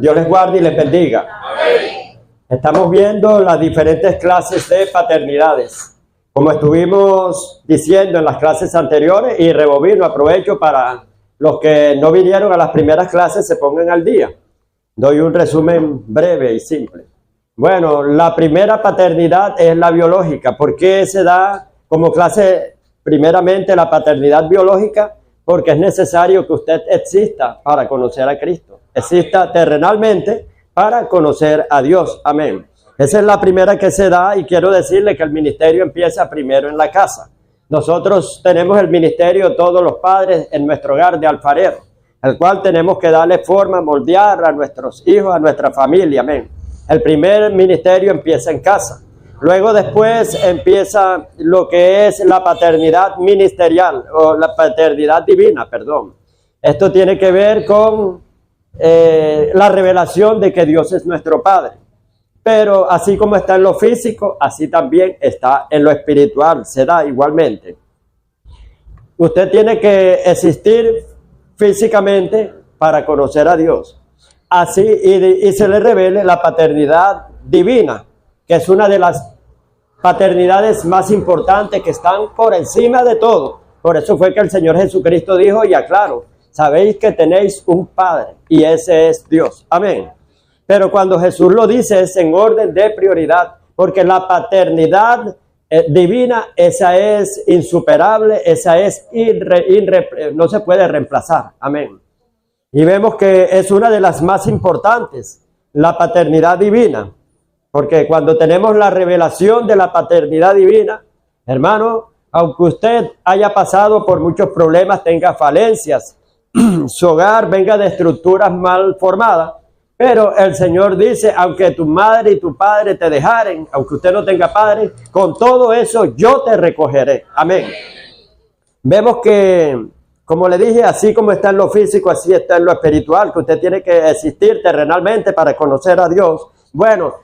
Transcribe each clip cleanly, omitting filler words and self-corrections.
Dios les guarde y les bendiga. Estamos viendo las diferentes clases de paternidades. Como estuvimos diciendo en las clases anteriores, y rebobino, aprovecho para los que no vinieron a las primeras clases se pongan al día. Doy un resumen breve y simple. Bueno, la primera paternidad es la biológica. ¿Por qué se da como clase primeramente la paternidad biológica? Porque es necesario que usted exista para conocer a Cristo. Exista terrenalmente para conocer a Dios. Amén. Esa es la primera que se da y quiero decirle que el ministerio empieza primero en la casa. Nosotros tenemos el ministerio, todos los padres, en nuestro hogar de alfarero, el cual tenemos que darle forma, moldear a nuestros hijos, a nuestra familia. Amén. El primer ministerio empieza en casa. Luego después empieza lo que es la paternidad ministerial o la paternidad divina, perdón. Esto tiene que ver con la revelación de que Dios es nuestro Padre. Pero así como está en lo físico, así también está en lo espiritual, se da igualmente. Usted tiene que existir físicamente para conocer a Dios. Así y se le revele la paternidad divina, que es una de las paternidades más importantes que están por encima de todo. Por eso fue que el Señor Jesucristo dijo, y aclaro, sabéis que tenéis un Padre, y ese es Dios. Amén. Pero cuando Jesús lo dice es en orden de prioridad, porque la paternidad divina, esa es insuperable, esa es no se puede reemplazar. Amén. Y vemos que es una de las más importantes, la paternidad divina, porque cuando tenemos la revelación de la paternidad divina, hermano, aunque usted haya pasado por muchos problemas, tenga falencias, su hogar venga de estructuras mal formadas, pero el Señor dice, aunque tu madre y tu padre te dejaren, aunque usted no tenga padre, con todo eso yo te recogeré. Amén. Vemos que, como le dije, así como está en lo físico, así está en lo espiritual, que usted tiene que existir terrenalmente para conocer a Dios. Bueno,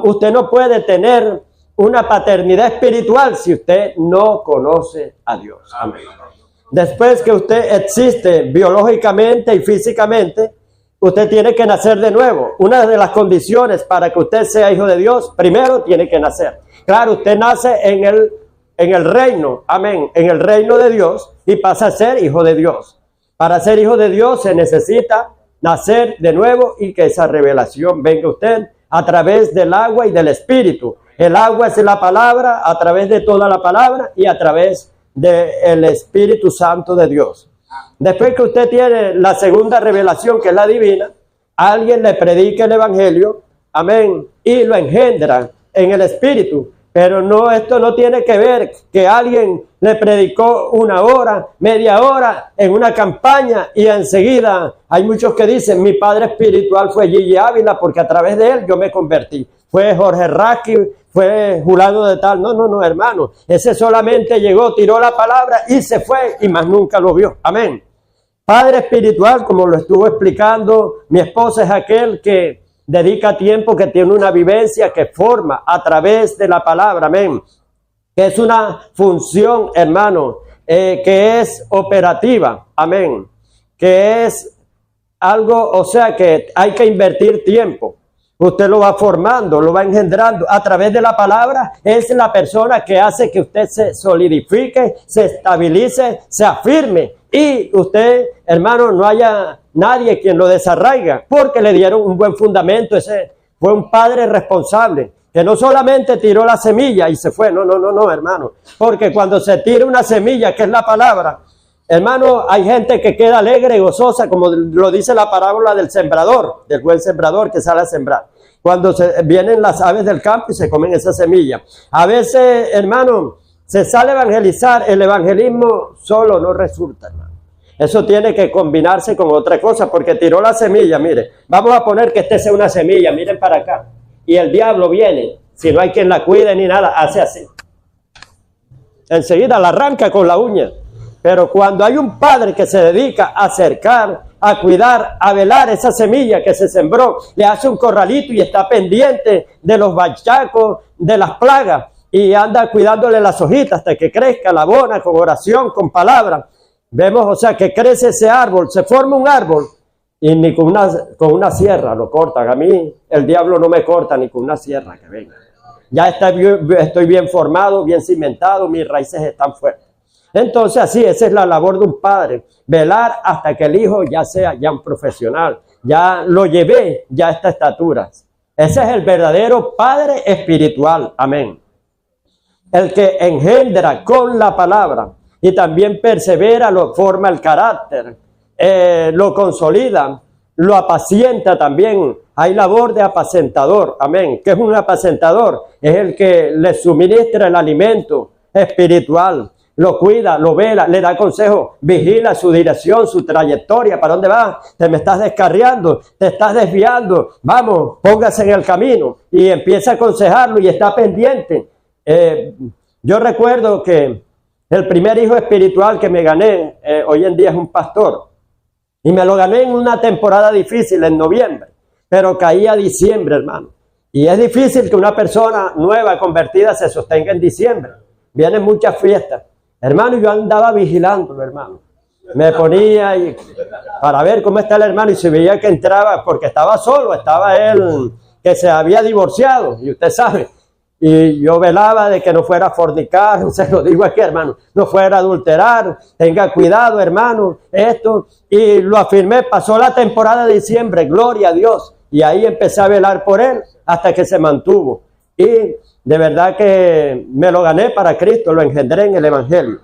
usted no puede tener una paternidad espiritual si usted no conoce a Dios. Amén. Después que usted existe biológicamente y físicamente, usted tiene que nacer de nuevo. Una de las condiciones para que usted sea hijo de Dios, primero tiene que nacer. Claro, usted nace en el reino, amén, en el reino de Dios y pasa a ser hijo de Dios. Para ser hijo de Dios se necesita nacer de nuevo y que esa revelación venga a usted a través del agua y del Espíritu. El agua es la palabra, a través de toda la palabra y a través del Espíritu Santo de Dios. Después que usted tiene la segunda revelación, que es la divina, alguien le predica el Evangelio, amén, y lo engendra en el Espíritu. Pero no, esto no tiene que ver que alguien le predicó una hora, media hora en una campaña y enseguida hay muchos que dicen, mi padre espiritual fue Gigi Ávila porque a través de él yo me convertí. Fue Jorge Raqui, fue Julano de tal. No, hermano. Ese solamente llegó, tiró la palabra y se fue y más nunca lo vio. Amén. Padre espiritual, como lo estuvo explicando mi esposa, es aquel que dedica tiempo, que tiene una vivencia, que forma a través de la palabra. Amén. Que es una función, hermano, que es operativa. Amén. Que es algo, o sea, que hay que invertir tiempo. Usted lo va formando, lo va engendrando. A través de la palabra es la persona que hace que usted se solidifique, se estabilice, se afirme. Y usted, hermano, no haya nadie quien lo desarraiga, porque le dieron un buen fundamento. Ese fue un padre responsable, que no solamente tiró la semilla y se fue. No, hermano. Porque cuando se tira una semilla, que es la palabra, hermano, hay gente que queda alegre y gozosa, como lo dice la parábola del sembrador, del buen sembrador que sale a sembrar. Cuando vienen las aves del campo y se comen esa semilla. A veces, hermano, se sale a evangelizar, el evangelismo solo no resulta, hermano. Eso tiene que combinarse con otra cosa, porque tiró la semilla, mire, vamos a poner que este sea una semilla, miren para acá. Y el diablo viene, si no hay quien la cuide ni nada, hace así. Enseguida la arranca con la uña. Pero cuando hay un padre que se dedica a acercar, a cuidar, a velar esa semilla que se sembró, le hace un corralito y está pendiente de los bachacos, de las plagas, y anda cuidándole las hojitas hasta que crezca, la abona con oración, con palabra. Vemos, o sea, que crece ese árbol, se forma un árbol, y ni con una sierra lo cortan. A mí el diablo no me corta ni con una sierra que venga. Ya estoy bien formado, bien cimentado, mis raíces están fuertes. Entonces así, esa es la labor de un padre, velar hasta que el hijo ya sea ya un profesional, ya lo llevé ya a estas estaturas. Ese es el verdadero padre espiritual, amén. El que engendra con la palabra y también persevera, lo forma el carácter, lo consolida, lo apacienta también. Hay labor de apacentador, amén. ¿Qué es un apacentador? Es el que le suministra el alimento espiritual, lo cuida, lo vela, le da consejo, vigila su dirección, su trayectoria, ¿para dónde vas? Te me estás descarriando, te estás desviando, vamos, póngase en el camino, y empieza a aconsejarlo y está pendiente. Yo recuerdo que el primer hijo espiritual que me gané, hoy en día es un pastor, y me lo gané en una temporada difícil, en noviembre, pero caía diciembre, hermano, y es difícil que una persona nueva, convertida, se sostenga en diciembre. Vienen muchas fiestas. Hermano, yo andaba vigilándolo, hermano. Me ponía para ver cómo está el hermano, y se veía que entraba, porque estaba solo, estaba él que se había divorciado, y usted sabe. Y yo velaba de que no fuera a fornicar, se lo digo aquí, hermano, no fuera a adulterar, tenga cuidado, hermano, esto. Y lo afirmé, pasó la temporada de diciembre, gloria a Dios. Y ahí empecé a velar por él hasta que se mantuvo. Y de verdad que me lo gané para Cristo, lo engendré en el Evangelio.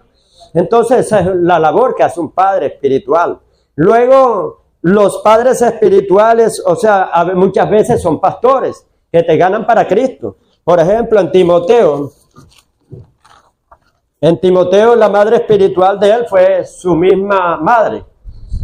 Entonces esa es la labor que hace un padre espiritual. Luego, los padres espirituales, o sea, muchas veces son pastores que te ganan para Cristo. Por ejemplo, en Timoteo la madre espiritual de él fue su misma madre.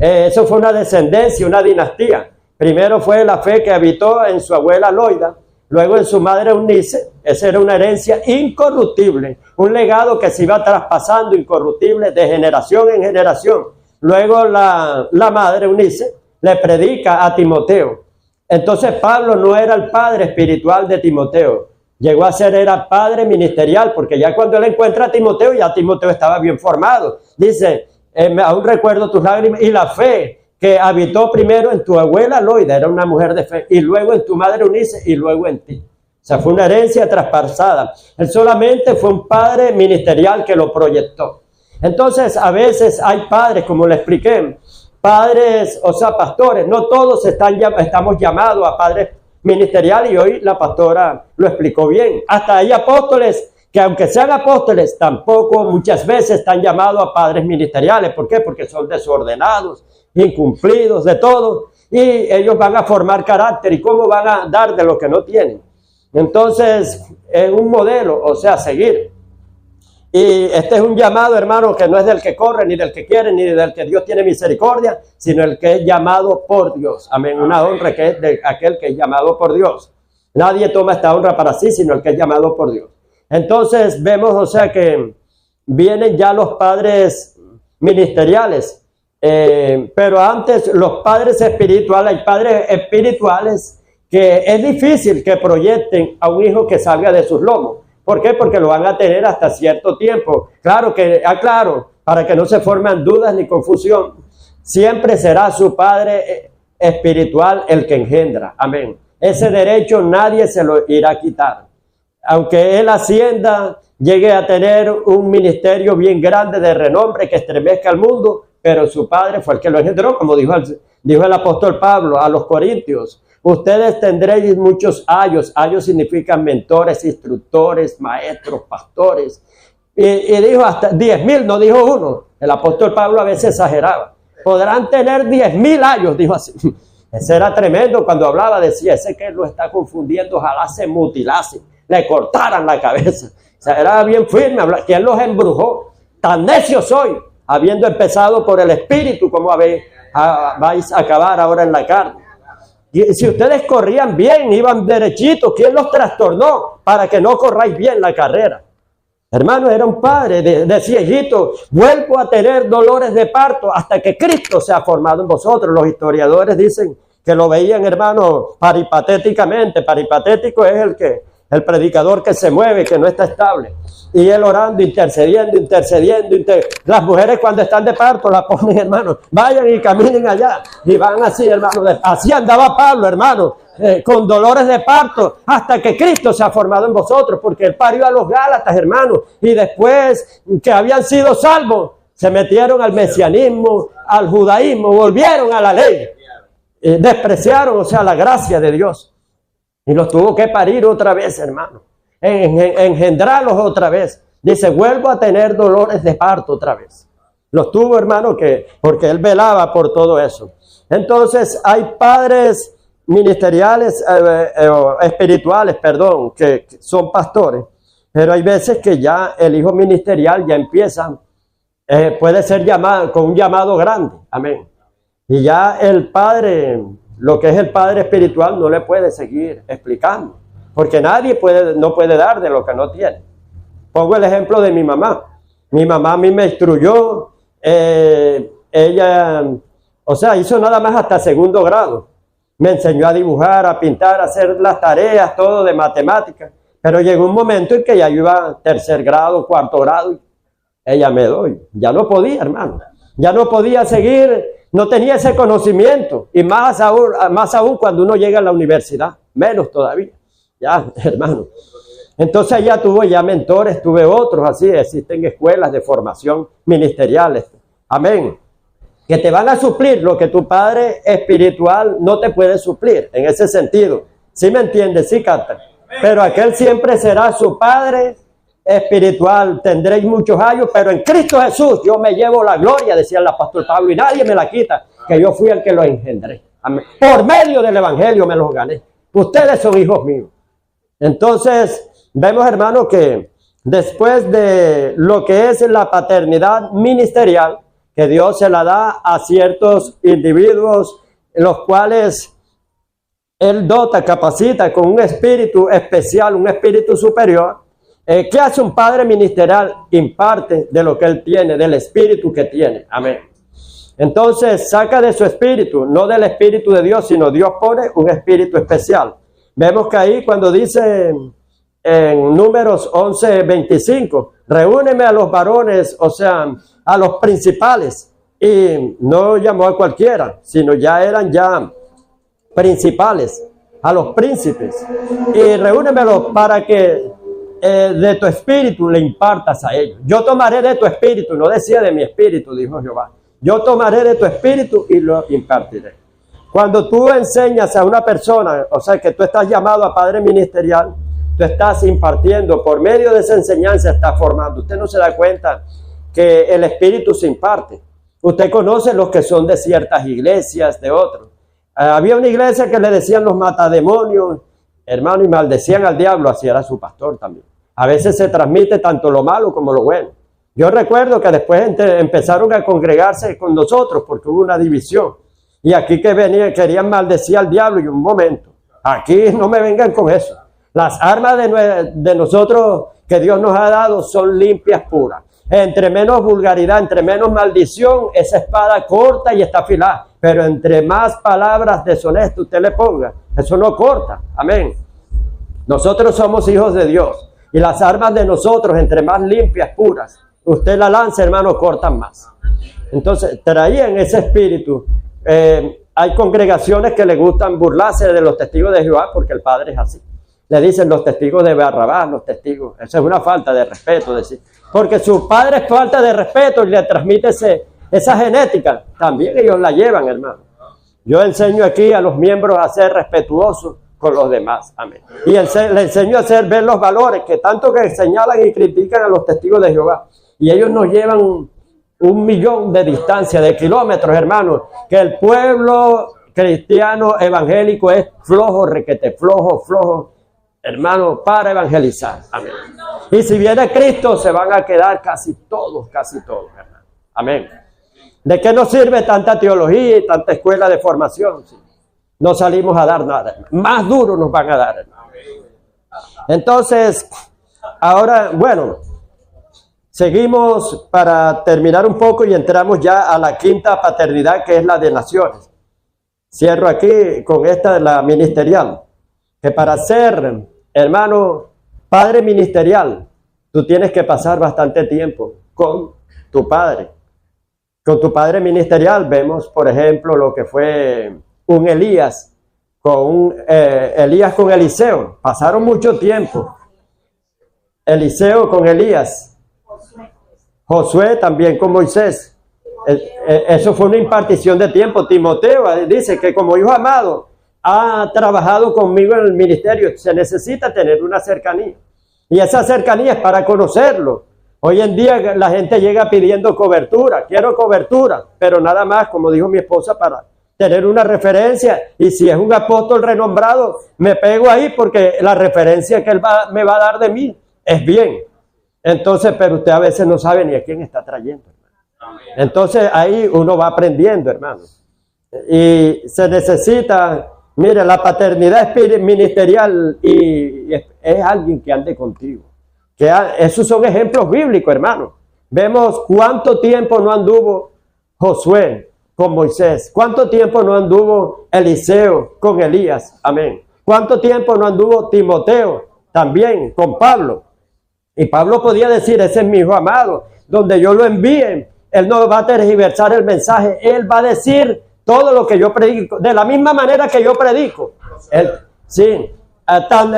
Eso fue una descendencia, una dinastía. Primero fue la fe que habitó en su abuela Loida, luego en su madre Eunice. Esa era una herencia incorruptible, un legado que se iba traspasando incorruptible de generación en generación. Luego la madre Eunice le predica a Timoteo. Entonces Pablo no era el padre espiritual de Timoteo, llegó a ser, era padre ministerial, porque ya cuando él encuentra a Timoteo, ya Timoteo estaba bien formado. Dice, aún recuerdo tus lágrimas y la fe que habitó primero en tu abuela Loida, era una mujer de fe, y luego en tu madre Eunice, y luego en ti. O sea, fue una herencia traspasada. Él solamente fue un padre ministerial que lo proyectó. Entonces, a veces hay padres, como le expliqué, padres, o sea, pastores. No todos estamos llamados a padres ministeriales, y hoy la pastora lo explicó bien. Hasta hay apóstoles que, aunque sean apóstoles, tampoco muchas veces están llamados a padres ministeriales. ¿Por qué? Porque son desordenados, incumplidos, de todo. Y ellos van a formar carácter. ¿Y cómo van a dar de lo que no tienen? Entonces, es un modelo, o sea, seguir. Y este es un llamado, hermano, que no es del que corre, ni del que quiere, ni del que Dios tiene misericordia, sino el que es llamado por Dios. Amén. Una honra que es de aquel que es llamado por Dios. Nadie toma esta honra para sí, sino el que es llamado por Dios. Entonces, vemos, o sea, que vienen ya los padres ministeriales. Pero antes, los padres espirituales, hay padres espirituales que es difícil que proyecten a un hijo que salga de sus lomos. ¿Por qué? Porque lo van a tener hasta cierto tiempo. Claro que, aclaro, para que no se formen dudas ni confusión, siempre será su padre espiritual el que engendra. Amén. Ese derecho nadie se lo irá a quitar. Aunque él ascienda, llegue a tener un ministerio bien grande de renombre que estremezca al mundo, pero su padre fue el que lo engendró, como dijo el apóstol Pablo a los Corintios. Ustedes tendréis muchos ayos. Ayos significan mentores, instructores, maestros, pastores. Y dijo hasta 10,000, no dijo uno. El apóstol Pablo a veces exageraba. Podrán tener 10,000 ayos, dijo así. Ese era tremendo cuando hablaba, decía, ese que lo está confundiendo, ojalá se mutilase, le cortaran la cabeza. O sea, era bien firme, ¿quién los embrujó? Tan necio soy, habiendo empezado por el espíritu, como vais a acabar ahora en la carne. Y si ustedes corrían bien, iban derechitos, ¿quién los trastornó para que no corráis bien la carrera? Hermano, era un padre, decía, hijito, vuelvo a tener dolores de parto hasta que Cristo sea formado en vosotros. Los historiadores dicen que lo veían, hermano, peripatéticamente. Peripatético es el predicador que se mueve, que no está estable. Y él orando, intercediendo. Las mujeres cuando están de parto la ponen, hermano, vayan y caminen allá. Y van así, hermano. Así andaba Pablo, hermano, con dolores de parto, hasta que Cristo se ha formado en vosotros, porque él parió a los Gálatas, hermano. Y después que habían sido salvos, se metieron al mesianismo, al judaísmo, volvieron a la ley. Despreciaron, o sea, la gracia de Dios. Y los tuvo que parir otra vez, hermano. Engendrarlos otra vez. Dice, vuelvo a tener dolores de parto otra vez. Los tuvo, hermano, porque él velaba por todo eso. Entonces, hay padres ministeriales, espirituales, perdón, que son pastores. Pero hay veces que ya el hijo ministerial ya empieza, puede ser llamado con un llamado grande. Amén. Y ya el padre, lo que es el padre espiritual, no le puede seguir explicando. Porque nadie no puede dar de lo que no tiene. Pongo el ejemplo de mi mamá. Mi mamá a mí me instruyó. Ella, o sea, hizo nada más hasta segundo grado. Me enseñó a dibujar, a pintar, a hacer las tareas, todo de matemáticas. Pero llegó un momento en que ya iba a tercer grado, cuarto grado. Ella me doy. Ya no podía, hermano. Ya no podía seguir. No tenía ese conocimiento. Y más aún cuando uno llega a la universidad. Menos todavía. Ya, hermano. Entonces ella tuvo ya mentores, tuve otros, así existen escuelas de formación ministeriales. Amén. Que te van a suplir lo que tu padre espiritual no te puede suplir, en ese sentido. ¿Sí me entiendes? Sí, Cata. Pero aquel siempre será su padre espiritual. Tendréis muchos años, pero en Cristo Jesús yo me llevo la gloria, decía el apóstol Pablo, y nadie me la quita, que yo fui el que los engendré. Amén. Por medio del evangelio me los gané. Ustedes son hijos míos. Entonces, vemos, hermano, que después de lo que es la paternidad ministerial, que Dios se la da a ciertos individuos, los cuales Él dota, capacita con un espíritu especial, un espíritu superior. ¿Qué hace un padre ministerial? Imparte de lo que Él tiene, del espíritu que tiene. Amén. Entonces, saca de su espíritu, no del espíritu de Dios, sino Dios pone un espíritu especial. Vemos que ahí cuando dice en Números 11:25, reúneme a los varones, o sea, a los principales. Y no llamó a cualquiera, sino ya eran principales, a los príncipes. Y reúnemelos para que de tu espíritu le impartas a ellos. Yo tomaré de tu espíritu, no decía de mi espíritu, dijo Jehová. Yo tomaré de tu espíritu y lo impartiré. Cuando tú enseñas a una persona, o sea, que tú estás llamado a padre ministerial, tú estás impartiendo, por medio de esa enseñanza estás formando. Usted no se da cuenta que el espíritu se imparte. Usted conoce los que son de ciertas iglesias, de otros. Había una iglesia que le decían los matademonios, hermano, y maldecían al diablo, así era su pastor también. A veces se transmite tanto lo malo como lo bueno. Yo recuerdo que después empezaron a congregarse con nosotros porque hubo una división. Y aquí querían maldecir al diablo, y un momento, aquí no me vengan con eso. Las armas de nosotros que Dios nos ha dado son limpias, puras. Entre menos vulgaridad, entre menos maldición, esa espada corta y está afilada. Pero entre más palabras deshonestas usted le ponga, eso no corta. Amén. Nosotros somos hijos de Dios. Y las armas de nosotros, entre más limpias, puras, usted la lanza, hermano, cortan más. Entonces, traían ese espíritu. Hay congregaciones que le gustan burlarse de los testigos de Jehová porque el Padre es así. Le dicen los testigos de Barrabás, los testigos. Eso es una falta de respeto, decir. Porque su padre es falta de respeto y le transmite esa genética. También ellos la llevan, hermano. Yo enseño aquí a los miembros a ser respetuosos con los demás. Amén. Y le enseño a ver los valores que tanto que señalan y critican a los testigos de Jehová. Y ellos nos llevan 1.000.000 de distancia, de kilómetros, hermano. Que el pueblo cristiano evangélico es flojo, requete, flojo, hermano, para evangelizar. Amén. Y si viene Cristo, se van a quedar casi todos, hermano. Amén. ¿De qué nos sirve tanta teología y tanta escuela de formación? No salimos a dar nada, hermano. Más duro nos van a dar, hermano. Entonces, ahora, bueno, seguimos para terminar un poco y entramos ya a la quinta paternidad, que es la de naciones. Cierro aquí con esta, la ministerial, que para ser hermano, padre ministerial, tú tienes que pasar bastante tiempo con tu padre. Con tu padre ministerial vemos, por ejemplo, lo que fue un Elías con Eliseo. Pasaron mucho tiempo. Eliseo con Elías. Josué también con Moisés. Eso fue una impartición de tiempo. Timoteo dice que como hijo amado ha trabajado conmigo en el ministerio. Se necesita tener una cercanía. Y esa cercanía es para conocerlo. Hoy en día la gente llega pidiendo cobertura. Quiero cobertura, pero nada más, como dijo mi esposa, para tener una referencia. Y si es un apóstol renombrado, me pego ahí porque la referencia que él me va a dar de mí es bien. Entonces, pero usted a veces no sabe ni a quién está trayendo, hermano. Entonces ahí uno va aprendiendo, hermano. Y se necesita, mire, la paternidad ministerial y es alguien que ande contigo. Esos son ejemplos bíblicos, hermano. Vemos cuánto tiempo no anduvo Josué con Moisés. Cuánto tiempo no anduvo Eliseo con Elías. Amén. Cuánto tiempo no anduvo Timoteo también con Pablo. Y Pablo podía decir, ese es mi hijo amado. Donde yo lo envíe, él no va a tergiversar el mensaje. Él va a decir todo lo que yo predico. De la misma manera que yo predico. Él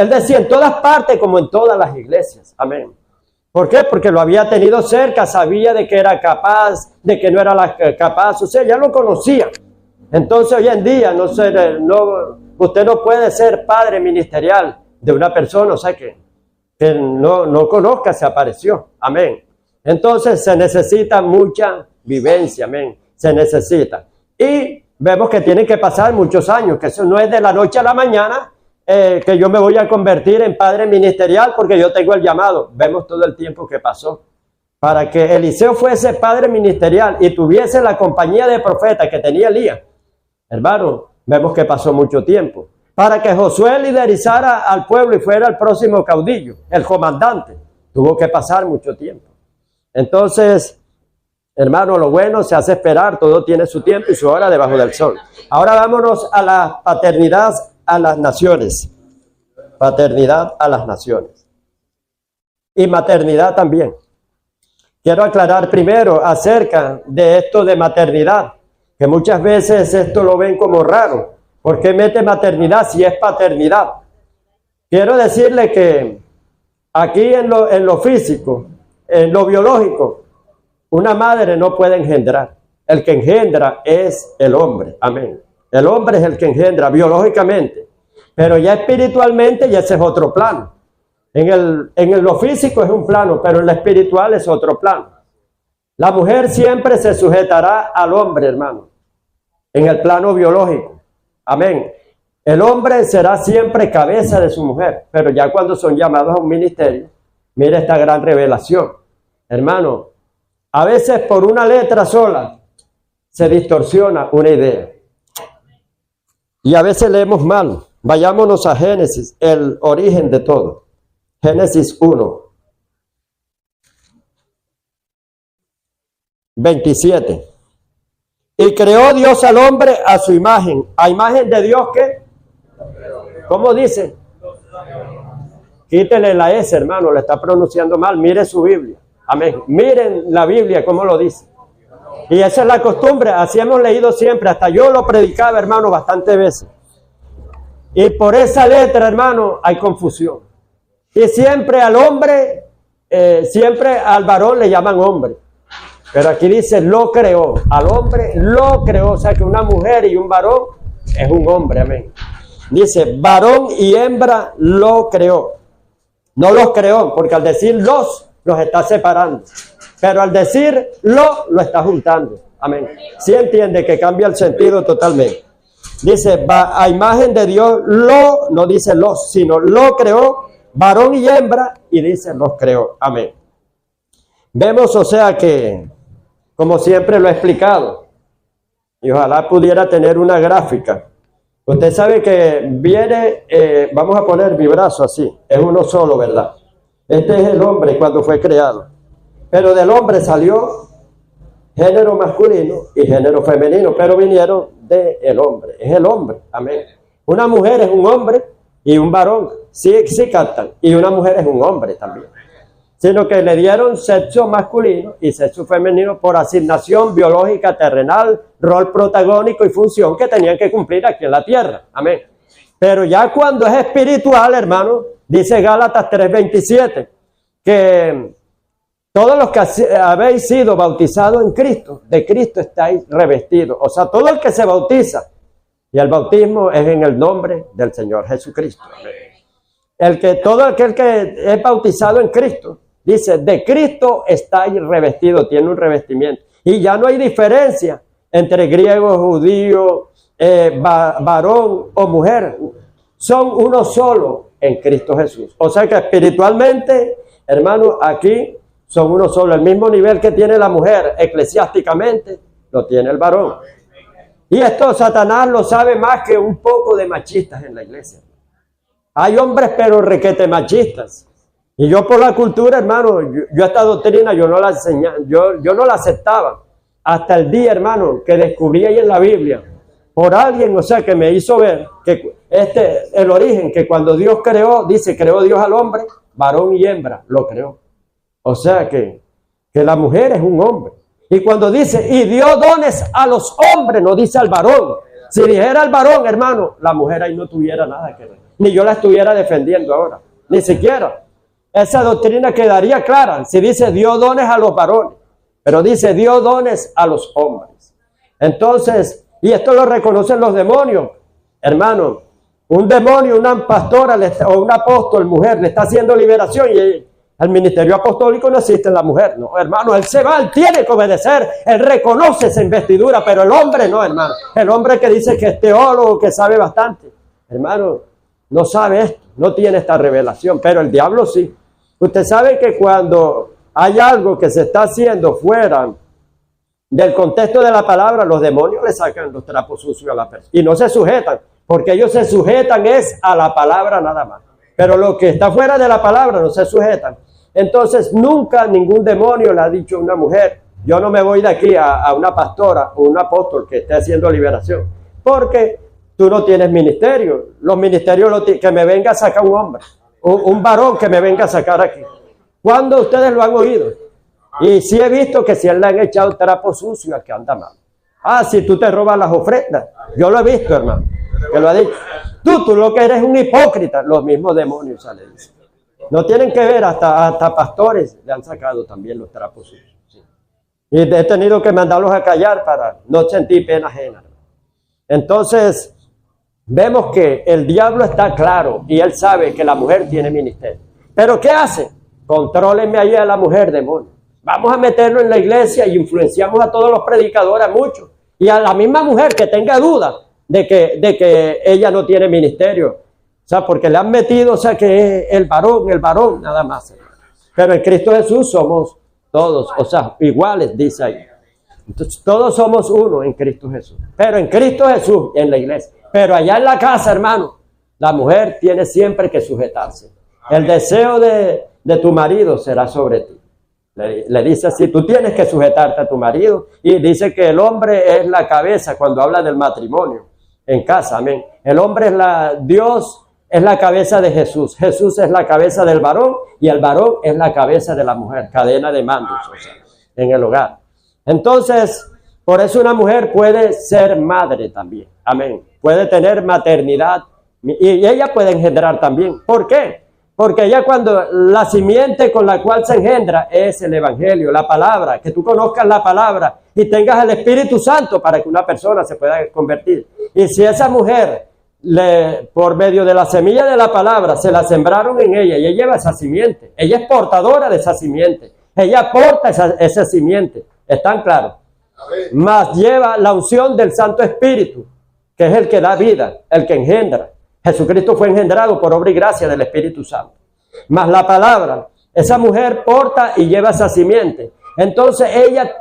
decía en todas partes como en todas las iglesias. Amén. ¿Por qué? Porque lo había tenido cerca, sabía de que era capaz, de que no era capaz, o sea, ya lo conocía. Entonces hoy en día usted no puede ser padre ministerial de una persona, o sea, que no conozca, se apareció. Amén. Entonces se necesita mucha vivencia, amén. Se necesita. Y vemos que tienen que pasar muchos años, que eso no es de la noche a la mañana, que yo me voy a convertir en padre ministerial porque yo tengo el llamado. Vemos todo el tiempo que pasó. Para que Eliseo fuese padre ministerial y tuviese la compañía de profetas que tenía Elías, hermano, vemos que pasó mucho tiempo. Para que Josué liderizara al pueblo y fuera el próximo caudillo, el comandante, tuvo que pasar mucho tiempo. Entonces, hermano, lo bueno se hace esperar, todo tiene su tiempo y su hora debajo del sol. Ahora vámonos a la paternidad a las naciones. Paternidad a las naciones. Y maternidad también. Quiero aclarar primero acerca de esto de maternidad, que muchas veces esto lo ven como raro. ¿Por qué mete maternidad si es paternidad? Quiero decirle que aquí en lo físico, en lo biológico, una madre no puede engendrar. El que engendra es el hombre. Amén. El hombre es el que engendra biológicamente. Pero ya espiritualmente ya ese es otro plano. En lo físico es un plano, pero en lo espiritual es otro plano. La mujer siempre se sujetará al hombre, hermano, en el plano biológico. Amén. El hombre será siempre cabeza de su mujer, pero ya cuando son llamados a un ministerio, mire esta gran revelación. Hermano, a veces por una letra sola se distorsiona una idea. Y a veces leemos mal. Vayámonos a Génesis, el origen de todo. Génesis 1, 27. Y creó Dios al hombre a su imagen. ¿A imagen de Dios qué? ¿Cómo dice? Quítele la S, hermano, le está pronunciando mal. Mire su Biblia. Amén. Miren la Biblia, cómo lo dice. Y esa es la costumbre, así hemos leído siempre. Hasta yo lo predicaba, hermano, bastantes veces. Y por esa letra, hermano, hay confusión. Y siempre al hombre, siempre al varón le llaman hombre. Pero aquí dice, lo creó. Al hombre lo creó. O sea que una mujer y un varón es un hombre. Amén. Dice, varón y hembra lo creó. No los creó, porque al decir los está separando. Pero al decir lo está juntando. Amén. Sí entiende que cambia el sentido totalmente. Dice, a imagen de Dios no dice los, sino lo creó, varón y hembra, y dice los creó. Amén. Vemos, o sea que, como siempre lo he explicado, y ojalá pudiera tener una gráfica. Usted sabe que viene, vamos a poner mi brazo así, es uno solo, ¿verdad? Este es el hombre cuando fue creado. Pero del hombre salió género masculino y género femenino, pero vinieron del hombre. Es el hombre, amén. Una mujer es un hombre y un varón, sí, sí captan, y una mujer es un hombre también. Sino que le dieron sexo masculino y sexo femenino por asignación biológica terrenal, rol protagónico y función que tenían que cumplir aquí en la tierra. Amén. Pero ya cuando es espiritual, hermano, dice Gálatas 3:27, que todos los que habéis sido bautizados en Cristo, de Cristo estáis revestidos. O sea, todo el que se bautiza, y el bautismo es en el nombre del Señor Jesucristo. Amén. Todo aquel que es bautizado en Cristo, dice, de Cristo estáis revestidos, tiene un revestimiento. Y ya no hay diferencia entre griego, judío, varón o mujer. Son uno solo en Cristo Jesús. O sea que espiritualmente, hermano, aquí son uno solo. El mismo nivel que tiene la mujer eclesiásticamente, lo tiene el varón. Y esto Satanás lo sabe más que un poco de machistas en la iglesia. Hay hombres pero requete machistas. Y yo por la cultura, hermano, yo esta doctrina yo no la enseñaba, yo no la aceptaba. Hasta el día, hermano, que descubrí ahí en la Biblia, por alguien, o sea, que me hizo ver que el origen, que cuando Dios creó, dice, creó Dios al hombre, varón y hembra, lo creó. O sea que la mujer es un hombre. Y cuando dice, y dio dones a los hombres, no dice al varón. Si dijera al varón, hermano, la mujer ahí no tuviera nada que ver. Ni yo la estuviera defendiendo ahora, ni siquiera. Esa doctrina quedaría clara si dice dio dones a los varones, pero dice dio dones a los hombres. Entonces, y esto lo reconocen los demonios, hermano. Un demonio, una pastora o un apóstol, mujer, le está haciendo liberación y el ministerio apostólico no existe en la mujer. No, hermano, él se va, él tiene que obedecer, él reconoce esa investidura, pero el hombre no, hermano. El hombre que dice que es teólogo, que sabe bastante, hermano, no sabe esto, no tiene esta revelación, pero el diablo sí. Usted sabe que cuando hay algo que se está haciendo fuera del contexto de la palabra, los demonios le sacan los trapos sucios a la persona y no se sujetan, porque ellos se sujetan es a la palabra nada más. Pero lo que está fuera de la palabra no se sujetan. Entonces nunca ningún demonio le ha dicho a una mujer, yo no me voy de aquí a una pastora o un apóstol que esté haciendo liberación, porque tú no tienes ministerio. Los ministerios que me venga a sacar un hombre. Un varón que me venga a sacar aquí. ¿Cuándo ustedes lo han oído? Y sí he visto que si él le han echado trapo sucio al que anda mal. Ah, si tú te robas las ofrendas. Yo lo he visto, hermano, que lo ha dicho. Tú lo que eres un hipócrita. Los mismos demonios salen. No tienen que ver, hasta pastores le han sacado también los trapos sucios. ¿Sí? Y he tenido que mandarlos a callar para no sentir pena ajena. Entonces, vemos que el diablo está claro y él sabe que la mujer tiene ministerio. ¿Pero qué hace? Contrólenme ahí a la mujer, demonio. Vamos a meterlo en la iglesia y influenciamos a todos los predicadores, a muchos. Y a la misma mujer que tenga duda de que ella no tiene ministerio. O sea, porque le han metido, o sea, que es el varón, nada más. Pero en Cristo Jesús somos todos, o sea, iguales, dice ahí. Entonces, todos somos uno en Cristo Jesús. Pero en Cristo Jesús, en la iglesia. Pero allá en la casa, hermano, la mujer tiene siempre que sujetarse. El deseo de tu marido será sobre ti. Le dice así, tú tienes que sujetarte a tu marido. Y dice que el hombre es la cabeza cuando habla del matrimonio en casa, amén. El hombre Dios es la cabeza de Jesús. Jesús es la cabeza del varón y el varón es la cabeza de la mujer. Cadena de mandos, o sea, en el hogar. Entonces, por eso una mujer puede ser madre también, amén. Puede tener maternidad y ella puede engendrar también. ¿Por qué? Porque ella cuando la simiente con la cual se engendra es el evangelio, la palabra, que tú conozcas la palabra y tengas el Espíritu Santo para que una persona se pueda convertir. Y si esa mujer, por medio de la semilla de la palabra, se la sembraron en ella y ella lleva esa simiente, ella es portadora de esa simiente, ella porta esa simiente, ¿están claros? Más lleva la unción del Santo Espíritu, que es el que da vida, el que engendra. Jesucristo fue engendrado por obra y gracia del Espíritu Santo. Más la palabra, esa mujer porta y lleva esa simiente. Entonces ella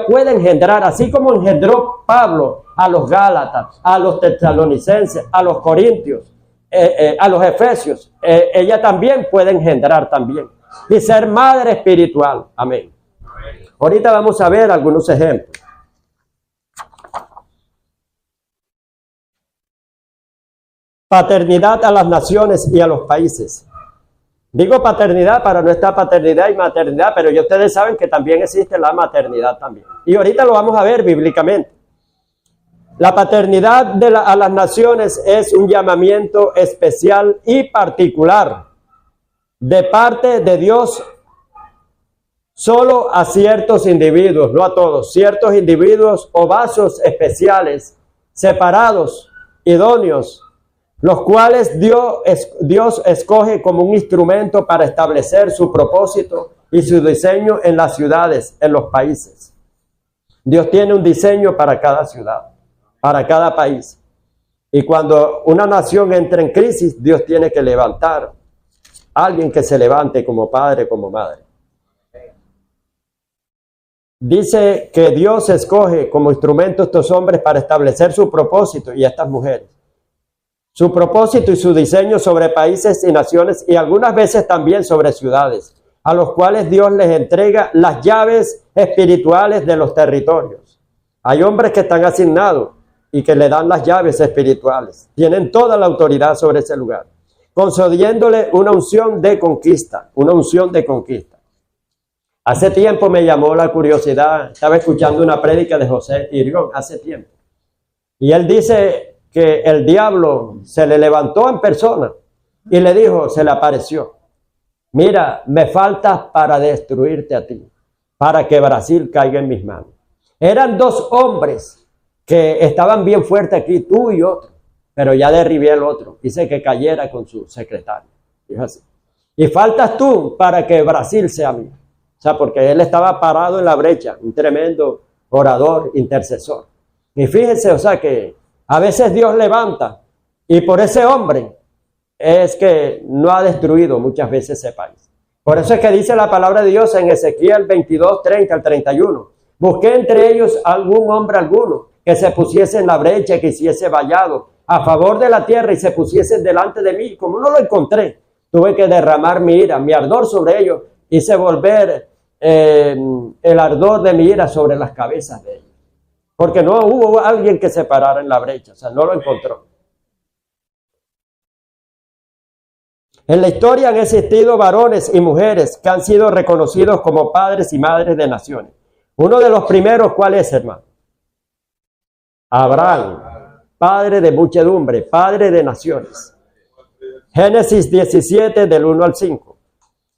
puede engendrar, así como engendró Pablo a los Gálatas, a los tesalonicenses, a los corintios, a los efesios. Ella también puede engendrar también y ser madre espiritual. Amén. Ahorita vamos a ver algunos ejemplos. paternidad a las naciones y a los países. Digo paternidad para no estar paternidad y maternidad, pero ya ustedes saben que también existe la maternidad también. Y ahorita lo vamos a ver bíblicamente. La paternidad a las naciones es un llamamiento especial y particular de parte de Dios solo a ciertos individuos, no a todos, ciertos individuos o vasos especiales, separados, idóneos, los cuales Dios escoge como un instrumento para establecer su propósito y su diseño en las ciudades, en los países. Dios tiene un diseño para cada ciudad, para cada país. Y cuando una nación entra en crisis, Dios tiene que levantar a alguien que se levante como padre, como madre. Dice que Dios escoge como instrumento a estos hombres para establecer su propósito y a estas mujeres. Su propósito y su diseño sobre países y naciones y algunas veces también sobre ciudades, a los cuales Dios les entrega las llaves espirituales de los territorios. Hay hombres que están asignados y que le dan las llaves espirituales. Tienen toda la autoridad sobre ese lugar, concediéndole una unción de conquista, una unción de conquista. Hace tiempo me llamó la curiosidad, estaba escuchando una prédica de José Irión hace tiempo. Y él dice que el diablo se le levantó en persona y le dijo, se le apareció: mira, me faltas para destruirte a ti, para que Brasil caiga en mis manos. Eran dos hombres que estaban bien fuertes aquí, tú y otro, pero ya derribé al otro, hice que cayera con su secretario. Dijo así: y faltas tú para que Brasil sea mío. O sea, porque él estaba parado en la brecha, un tremendo orador, intercesor. Y fíjense, o sea, que a veces Dios levanta, y por ese hombre es que no ha destruido muchas veces ese país. Por eso es que dice la palabra de Dios en Ezequiel 22, 30 al 31. Busqué entre ellos algún hombre alguno que se pusiese en la brecha, que hiciese vallado a favor de la tierra y se pusiese delante de mí. Como no lo encontré, tuve que derramar mi ira, mi ardor sobre ellos. Hice volver el ardor de mi ira sobre las cabezas de ellos. Porque no hubo alguien que se parara en la brecha, o sea, no lo encontró. En la historia han existido varones y mujeres que han sido reconocidos como padres y madres de naciones. Uno de los primeros, ¿cuál es, hermano? Abraham, padre de muchedumbre, padre de naciones. Génesis 17, del 1 al 5.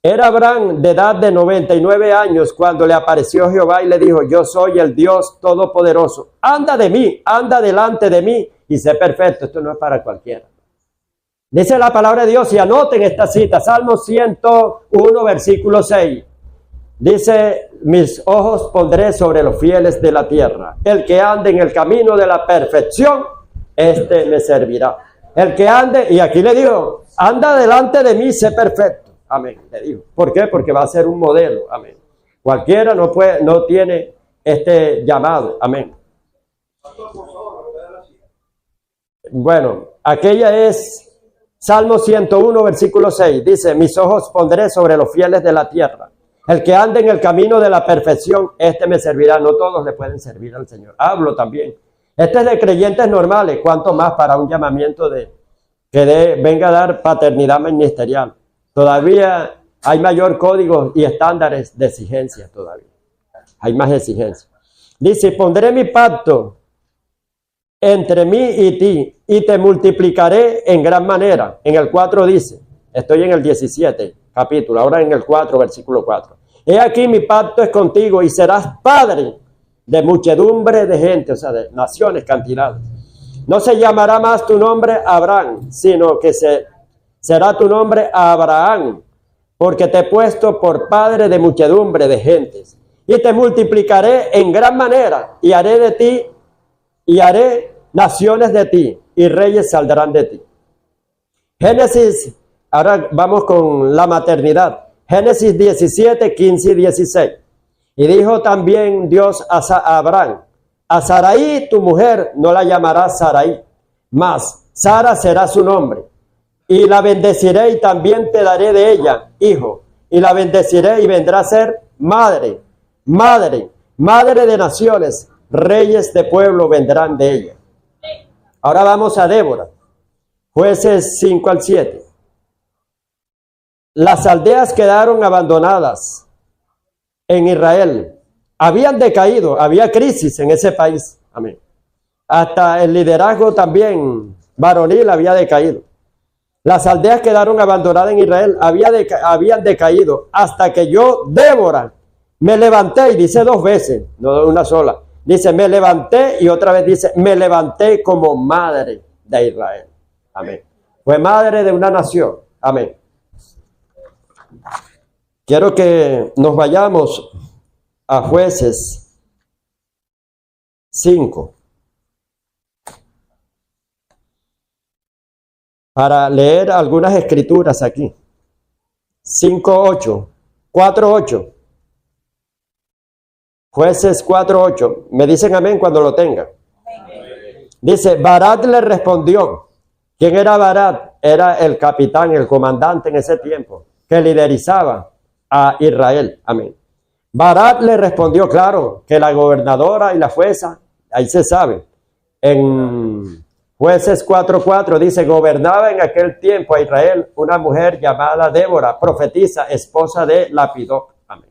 Era Abraham de edad de 99 años cuando le apareció Jehová y le dijo: yo soy el Dios Todopoderoso. Anda de mí, anda delante de mí y sé perfecto. Esto no es para cualquiera. Dice la palabra de Dios, y anoten esta cita, Salmo 101, versículo 6. Dice: mis ojos pondré sobre los fieles de la tierra. El que ande en el camino de la perfección, este me servirá. El que ande, y aquí le dijo, anda delante de mí, sé perfecto. Amén, le digo. ¿Por qué? Porque va a ser un modelo. Amén. Cualquiera no tiene este llamado. Amén. Bueno, aquella es Salmo 101, versículo 6. Dice: mis ojos pondré sobre los fieles de la tierra. El que ande en el camino de la perfección, este me servirá. No todos le pueden servir al Señor. Hablo también. Este es de creyentes normales. ¿Cuánto más para un llamamiento venga a dar paternidad ministerial? Todavía hay mayor código y estándares de exigencia todavía. Hay más exigencias. Dice: pondré mi pacto entre mí y ti y te multiplicaré en gran manera. En el 4 dice, estoy en el 17 capítulo, ahora en el 4, versículo 4. He aquí mi pacto es contigo y serás padre de muchedumbre de gente, o sea, de naciones, cantidades. No se llamará más tu nombre Abraham, sino que será tu nombre Abraham, porque te he puesto por padre de muchedumbre de gentes. Y te multiplicaré en gran manera, y haré de ti, y haré naciones de ti, y reyes saldrán de ti. Génesis, ahora vamos con la maternidad. Génesis 17, 15 y 16. Y dijo también Dios a Abraham: a Sarai tu mujer no la llamarás Sarai, mas Sara será su nombre. Y la bendeciré y también te daré de ella, hijo. Y la bendeciré y vendrá a ser madre de naciones. Reyes de pueblo vendrán de ella. Ahora vamos a Débora. Jueces 5 al 7. Las aldeas quedaron abandonadas en Israel. Habían decaído, había crisis en ese país. Amén. Hasta el liderazgo también varonil había decaído. Las aldeas quedaron abandonadas en Israel, habían decaído, hasta que yo, Débora, me levanté, y dice 2 veces, no una sola. Dice, me levanté, y otra vez dice, me levanté como madre de Israel. Amén. Fue madre de una nación. Amén. Quiero que nos vayamos a Jueces 5 para leer algunas escrituras aquí. 5:8, 4:8. Jueces 4:8. Me dicen amén cuando lo tengan. Dice, Barak le respondió. ¿Quién era Barak? Era el capitán, el comandante en ese tiempo, que liderizaba a Israel. Amén. Barak le respondió, claro, que la gobernadora y la jueza, ahí se sabe. En Jueces 4:4 dice, gobernaba en aquel tiempo a Israel una mujer llamada Débora, profetisa, esposa de Lapidoc. Amén.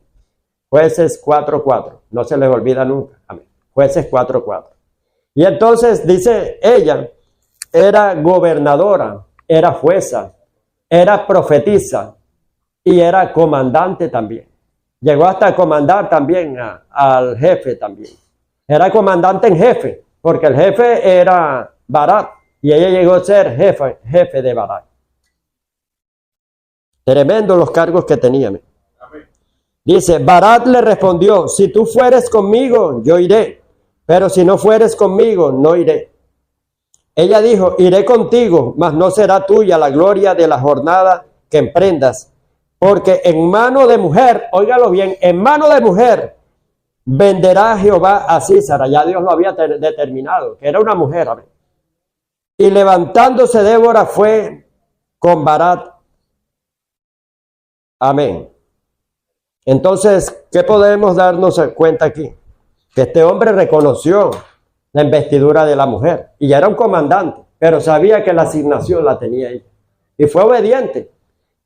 Jueces 4:4, no se les olvida nunca. Amén. Jueces 4:4. Y entonces dice, ella era gobernadora, era jueza, era profetisa y era comandante también. Llegó hasta comandar también al jefe también. Era comandante en jefe, porque el jefe era Barak y ella llegó a ser jefe de Barak. Tremendo los cargos que tenía. Dice, Barak le respondió, si tú fueres conmigo, yo iré, pero si no fueres conmigo, no iré. Ella dijo, iré contigo, mas no será tuya la gloria de la jornada que emprendas, porque en mano de mujer, óigalo bien, en mano de mujer venderá Jehová a Sísara. Ya Dios lo había determinado, que era una mujer. Amén. Y levantándose Débora fue con Barak. Amén. Entonces, ¿qué podemos darnos cuenta aquí? Que este hombre reconoció la investidura de la mujer y ya era un comandante, pero sabía que la asignación la tenía ella y fue obediente.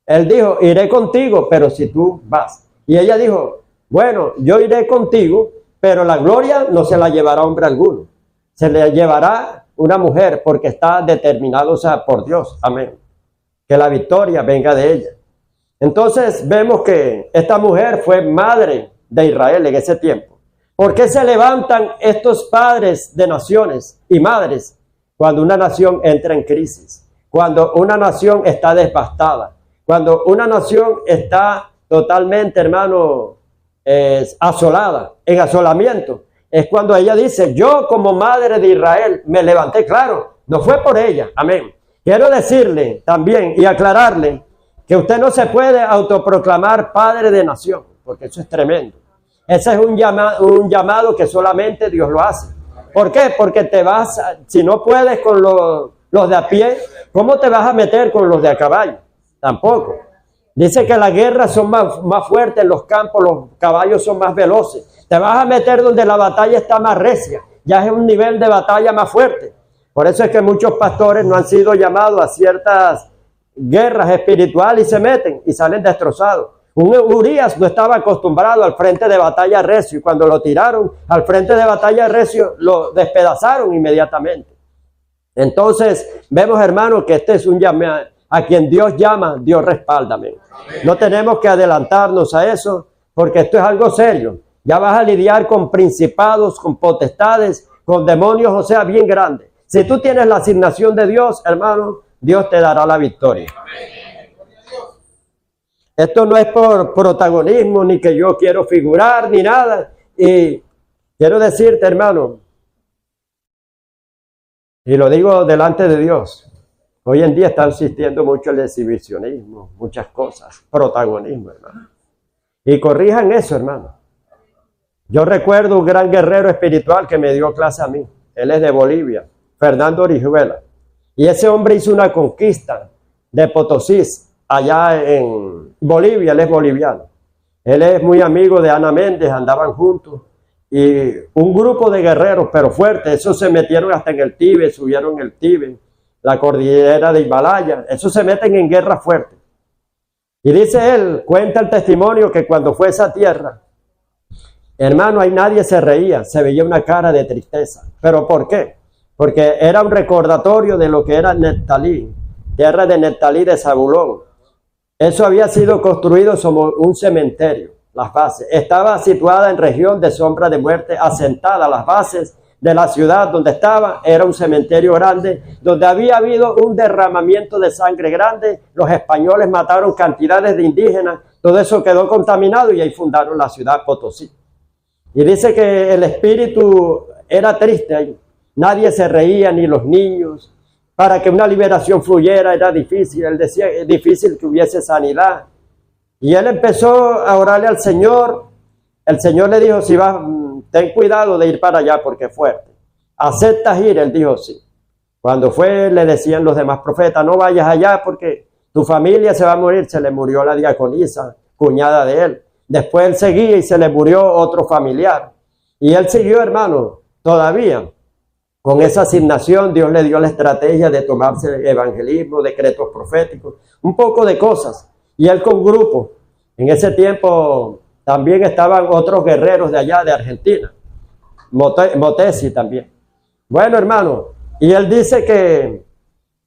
Él dijo, iré contigo, pero si tú vas. Y ella dijo, bueno, yo iré contigo, pero la gloria no se la llevará hombre alguno, se le llevará una mujer, porque está determinado, o sea, por Dios. Amén. Que la victoria venga de ella. Entonces vemos que esta mujer fue madre de Israel en ese tiempo. ¿Por qué se levantan estos padres de naciones y madres cuando una nación entra en crisis? Cuando una nación está devastada, cuando una nación está totalmente, hermano, asolada, en asolamiento. Es cuando ella dice, yo como madre de Israel me levanté. Claro, no fue por ella. Amén. Quiero decirle también y aclararle que usted no se puede autoproclamar padre de nación, porque eso es tremendo. Ese es un llamado que solamente Dios lo hace. ¿Por qué? Porque te vas, si no puedes con los de a pie, ¿cómo te vas a meter con los de a caballo? Tampoco. Dice que las guerras son más fuertes en los campos, los caballos son más veloces. Te vas a meter donde la batalla está más recia, ya es un nivel de batalla más fuerte. Por eso es que muchos pastores no han sido llamados a ciertas guerras espirituales y se meten y salen destrozados. Urias no estaba acostumbrado al frente de batalla recio y cuando lo tiraron al frente de batalla recio lo despedazaron inmediatamente. Entonces vemos, hermanos, que este es un llamado. A quien Dios llama, Dios respalda. Amén. No tenemos que adelantarnos a eso porque esto es algo serio. Ya vas a lidiar con principados, con potestades, con demonios, o sea, bien grandes. Si tú tienes la asignación de Dios, hermano, Dios te dará la victoria. Esto no es por protagonismo, ni que yo quiero figurar, ni nada. Y quiero decirte, hermano, y lo digo delante de Dios, hoy en día está existiendo mucho el exhibicionismo, muchas cosas, protagonismo, hermano. Y corrijan eso, hermano. Yo recuerdo un gran guerrero espiritual que me dio clase a mí. Él es de Bolivia, Fernando Orihuela. Y ese hombre hizo una conquista de Potosí, allá en Bolivia. Él es boliviano. Él es muy amigo de Ana Méndez, andaban juntos. Y un grupo de guerreros, pero fuertes, esos se metieron hasta en el Tíbet, subieron el Tíbet. la cordillera de Himalaya. Esos se meten en guerra fuerte. Y dice él, cuenta el testimonio que cuando fue a esa tierra, hermano, ahí nadie se reía, se veía una cara de tristeza. ¿Pero por qué? Porque era un recordatorio de lo que era Neftalí, tierra de Neftalí de Zabulón. Eso había sido construido como un cementerio, las bases. Estaba situada en región de sombra de muerte, asentada. Las bases de la ciudad donde estaba era un cementerio grande, donde había habido un derramamiento de sangre grande. Los españoles mataron cantidades de indígenas, todo eso quedó contaminado y ahí fundaron la ciudad Potosí. Y dice que el espíritu era triste ahí. Nadie se reía, ni los niños. Para que una liberación fluyera era difícil. Él decía que es difícil que hubiese sanidad. Y él empezó a orarle al Señor. El Señor le dijo, si vas, ten cuidado de ir para allá porque es fuerte. ¿Aceptas ir? Él dijo sí. Cuando fue, le decían los demás profetas, no vayas allá porque tu familia se va a morir. Se le murió la diaconisa, cuñada de él. Después él seguía y se le murió otro familiar. Y él siguió, hermano, todavía. Con esa asignación, Dios le dio la estrategia de tomarse evangelismo, decretos proféticos, un poco de cosas. Y él con grupo. En ese tiempo también estaban otros guerreros de allá, de Argentina. Motesi también. Bueno, hermano, y él dice que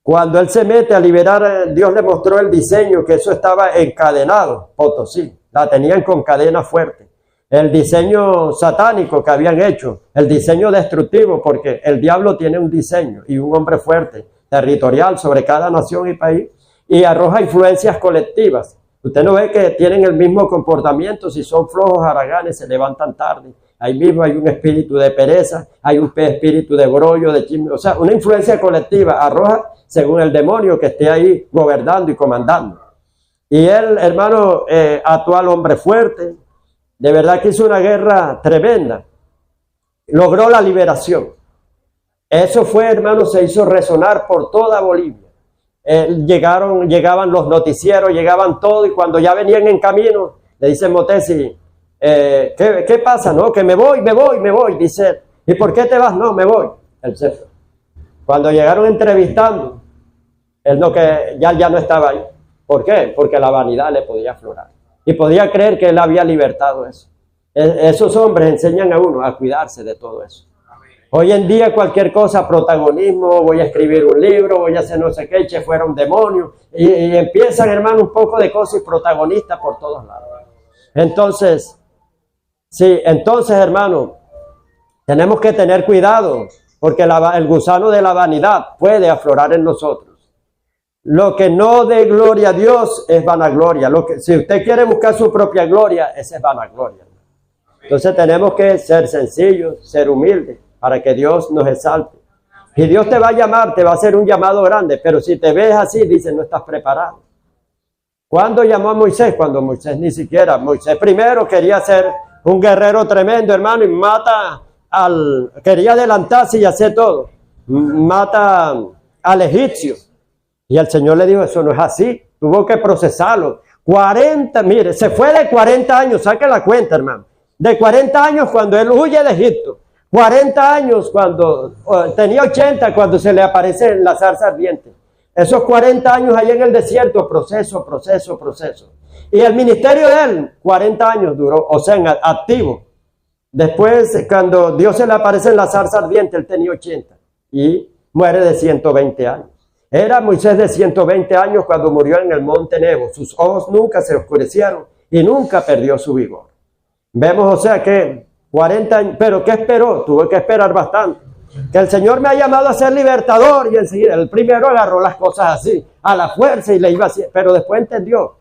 cuando él se mete a liberar, Dios le mostró el diseño, que eso estaba encadenado, Potosí. La tenían con cadena fuerte. El diseño satánico que habían hecho, el diseño destructivo, porque el diablo tiene un diseño y un hombre fuerte, territorial sobre cada nación y país, y arroja influencias colectivas. Usted no ve que tienen el mismo comportamiento, si son flojos, haraganes, se levantan tarde. Ahí mismo hay un espíritu de pereza, hay un espíritu de brollo, de chisme, o sea, una influencia colectiva arroja según el demonio que esté ahí gobernando y comandando. Y él, hermano, actual hombre fuerte, de verdad que hizo una guerra tremenda. Logró la liberación. Eso fue, hermano, se hizo resonar por toda Bolivia. Llegaban los noticieros, llegaban todo, y cuando ya venían en camino, le dice Motesi, ¿qué pasa? No, que me voy, dice, ¿y por qué te vas? No, me voy. Él se fue. Cuando llegaron entrevistando, él no, que ya no estaba ahí. ¿Por qué? Porque la vanidad le podía aflorar. Y podía creer que él había libertado eso. Esos hombres enseñan a uno a cuidarse de todo eso. Hoy en día cualquier cosa, protagonismo, voy a escribir un libro, voy a hacer no sé qué, eche fuera un demonio. Y empiezan, hermano, un poco de cosas y protagonistas por todos lados. Entonces, hermano, tenemos que tener cuidado, porque el gusano de la vanidad puede aflorar en nosotros. Lo que no dé gloria a Dios es vanagloria. Si usted quiere buscar su propia gloria, esa es vanagloria. Entonces tenemos que ser sencillos, ser humildes, para que Dios nos exalte. Y Dios te va a llamar, te va a hacer un llamado grande, pero si te ves así, dice, no estás preparado. ¿Cuándo llamó a Moisés? Cuando Moisés Moisés primero quería ser un guerrero tremendo, hermano, y quería adelantarse y hacer todo. Mata al egipcio. Y el Señor le dijo, eso no es así, tuvo que procesarlo. 40, mire, se fue de 40 años, saque la cuenta, hermano. De 40 años cuando él huye de Egipto. 40 años cuando tenía 80, cuando se le aparece en la zarza ardiente. Esos 40 años allá en el desierto, proceso. Y el ministerio de él, 40 años duró, o sea, activo. Después, cuando Dios se le aparece en la zarza ardiente, él tenía 80 y muere de 120 años. Era Moisés de 120 años cuando murió en el monte Nebo. Sus ojos nunca se oscurecieron y nunca perdió su vigor. Vemos, o sea, que 40 años, pero ¿qué esperó? Tuvo que esperar bastante. Que el Señor me ha llamado a ser libertador, y enseguida, el primero agarró las cosas así, a la fuerza, y le iba así, pero después entendió.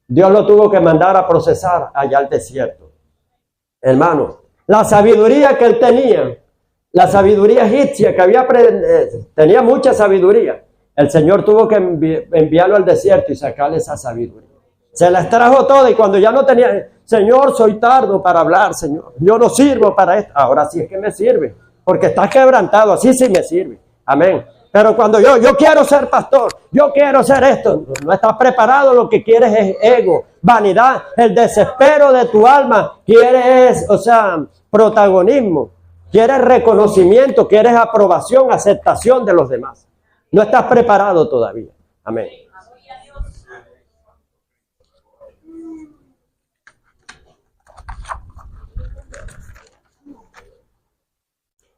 Dios lo tuvo que mandar a procesar allá al desierto. Hermano, la sabiduría que él tenía, la sabiduría egipcia que había tenía mucha sabiduría. El Señor tuvo que enviarlo al desierto y sacarle esa sabiduría. Se las trajo todas y cuando ya no tenía, Señor, soy tardo para hablar, Señor. Yo no sirvo para esto. Ahora sí es que me sirve, porque estás quebrantado, así sí me sirve. Amén. Pero cuando yo quiero ser pastor, yo quiero ser esto, no estás preparado, lo que quieres es ego, vanidad, el desespero de tu alma, quieres, o sea, protagonismo, quieres reconocimiento, quieres aprobación, aceptación de los demás. No estás preparado todavía. Amén.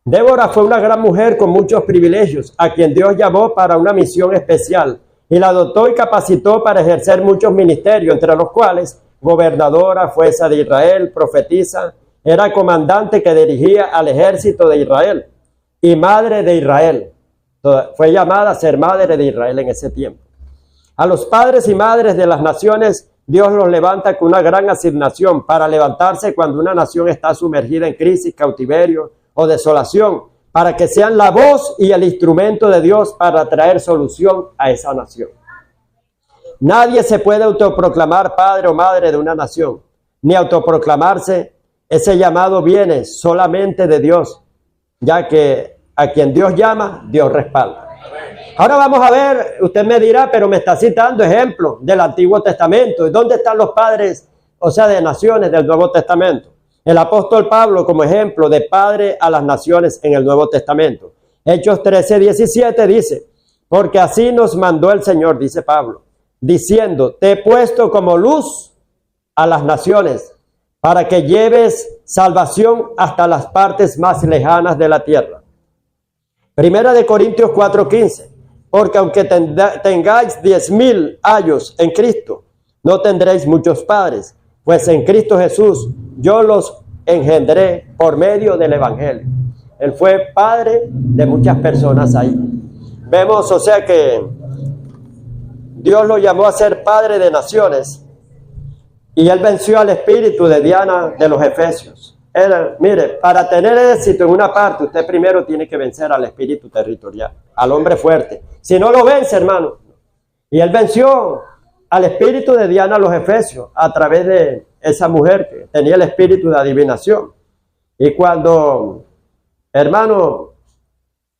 Débora fue una gran mujer con muchos privilegios, a quien Dios llamó para una misión especial y la dotó y capacitó para ejercer muchos ministerios, entre los cuales gobernadora, jueza de Israel, profetisa, era comandante que dirigía al ejército de Israel y madre de Israel. Fue llamada a ser madre de Israel en ese tiempo. A los padres y madres de las naciones, Dios los levanta con una gran asignación para levantarse cuando una nación está sumergida en crisis, cautiverio o desolación, para que sean la voz y el instrumento de Dios para traer solución a esa nación. Nadie se puede autoproclamar padre o madre de una nación, ni autoproclamarse. Ese llamado viene solamente de Dios, ya que a quien Dios llama, Dios respalda. Ahora vamos a ver, usted me dirá, pero me está citando ejemplos del Antiguo Testamento. ¿Y dónde están los padres, o sea, de naciones del Nuevo Testamento? El apóstol Pablo como ejemplo de padre a las naciones en el Nuevo Testamento. Hechos 13:17 dice, porque así nos mandó el Señor, dice Pablo, diciendo, te he puesto como luz a las naciones para que lleves salvación hasta las partes más lejanas de la tierra. Primera de Corintios 4:15, porque aunque tengáis 10,000 años en Cristo, no tendréis muchos padres, pues en Cristo Jesús yo los engendré por medio del Evangelio. Él fue padre de muchas personas ahí. Vemos, o sea, que Dios lo llamó a ser padre de naciones y él venció al espíritu de Diana de los Efesios. Mire, para tener éxito en una parte, usted primero tiene que vencer al espíritu territorial, al hombre fuerte. Si no lo vence, hermano. Y él venció al espíritu de Diana de los Efesios a través de esa mujer que tenía el espíritu de adivinación. Y cuando, hermano,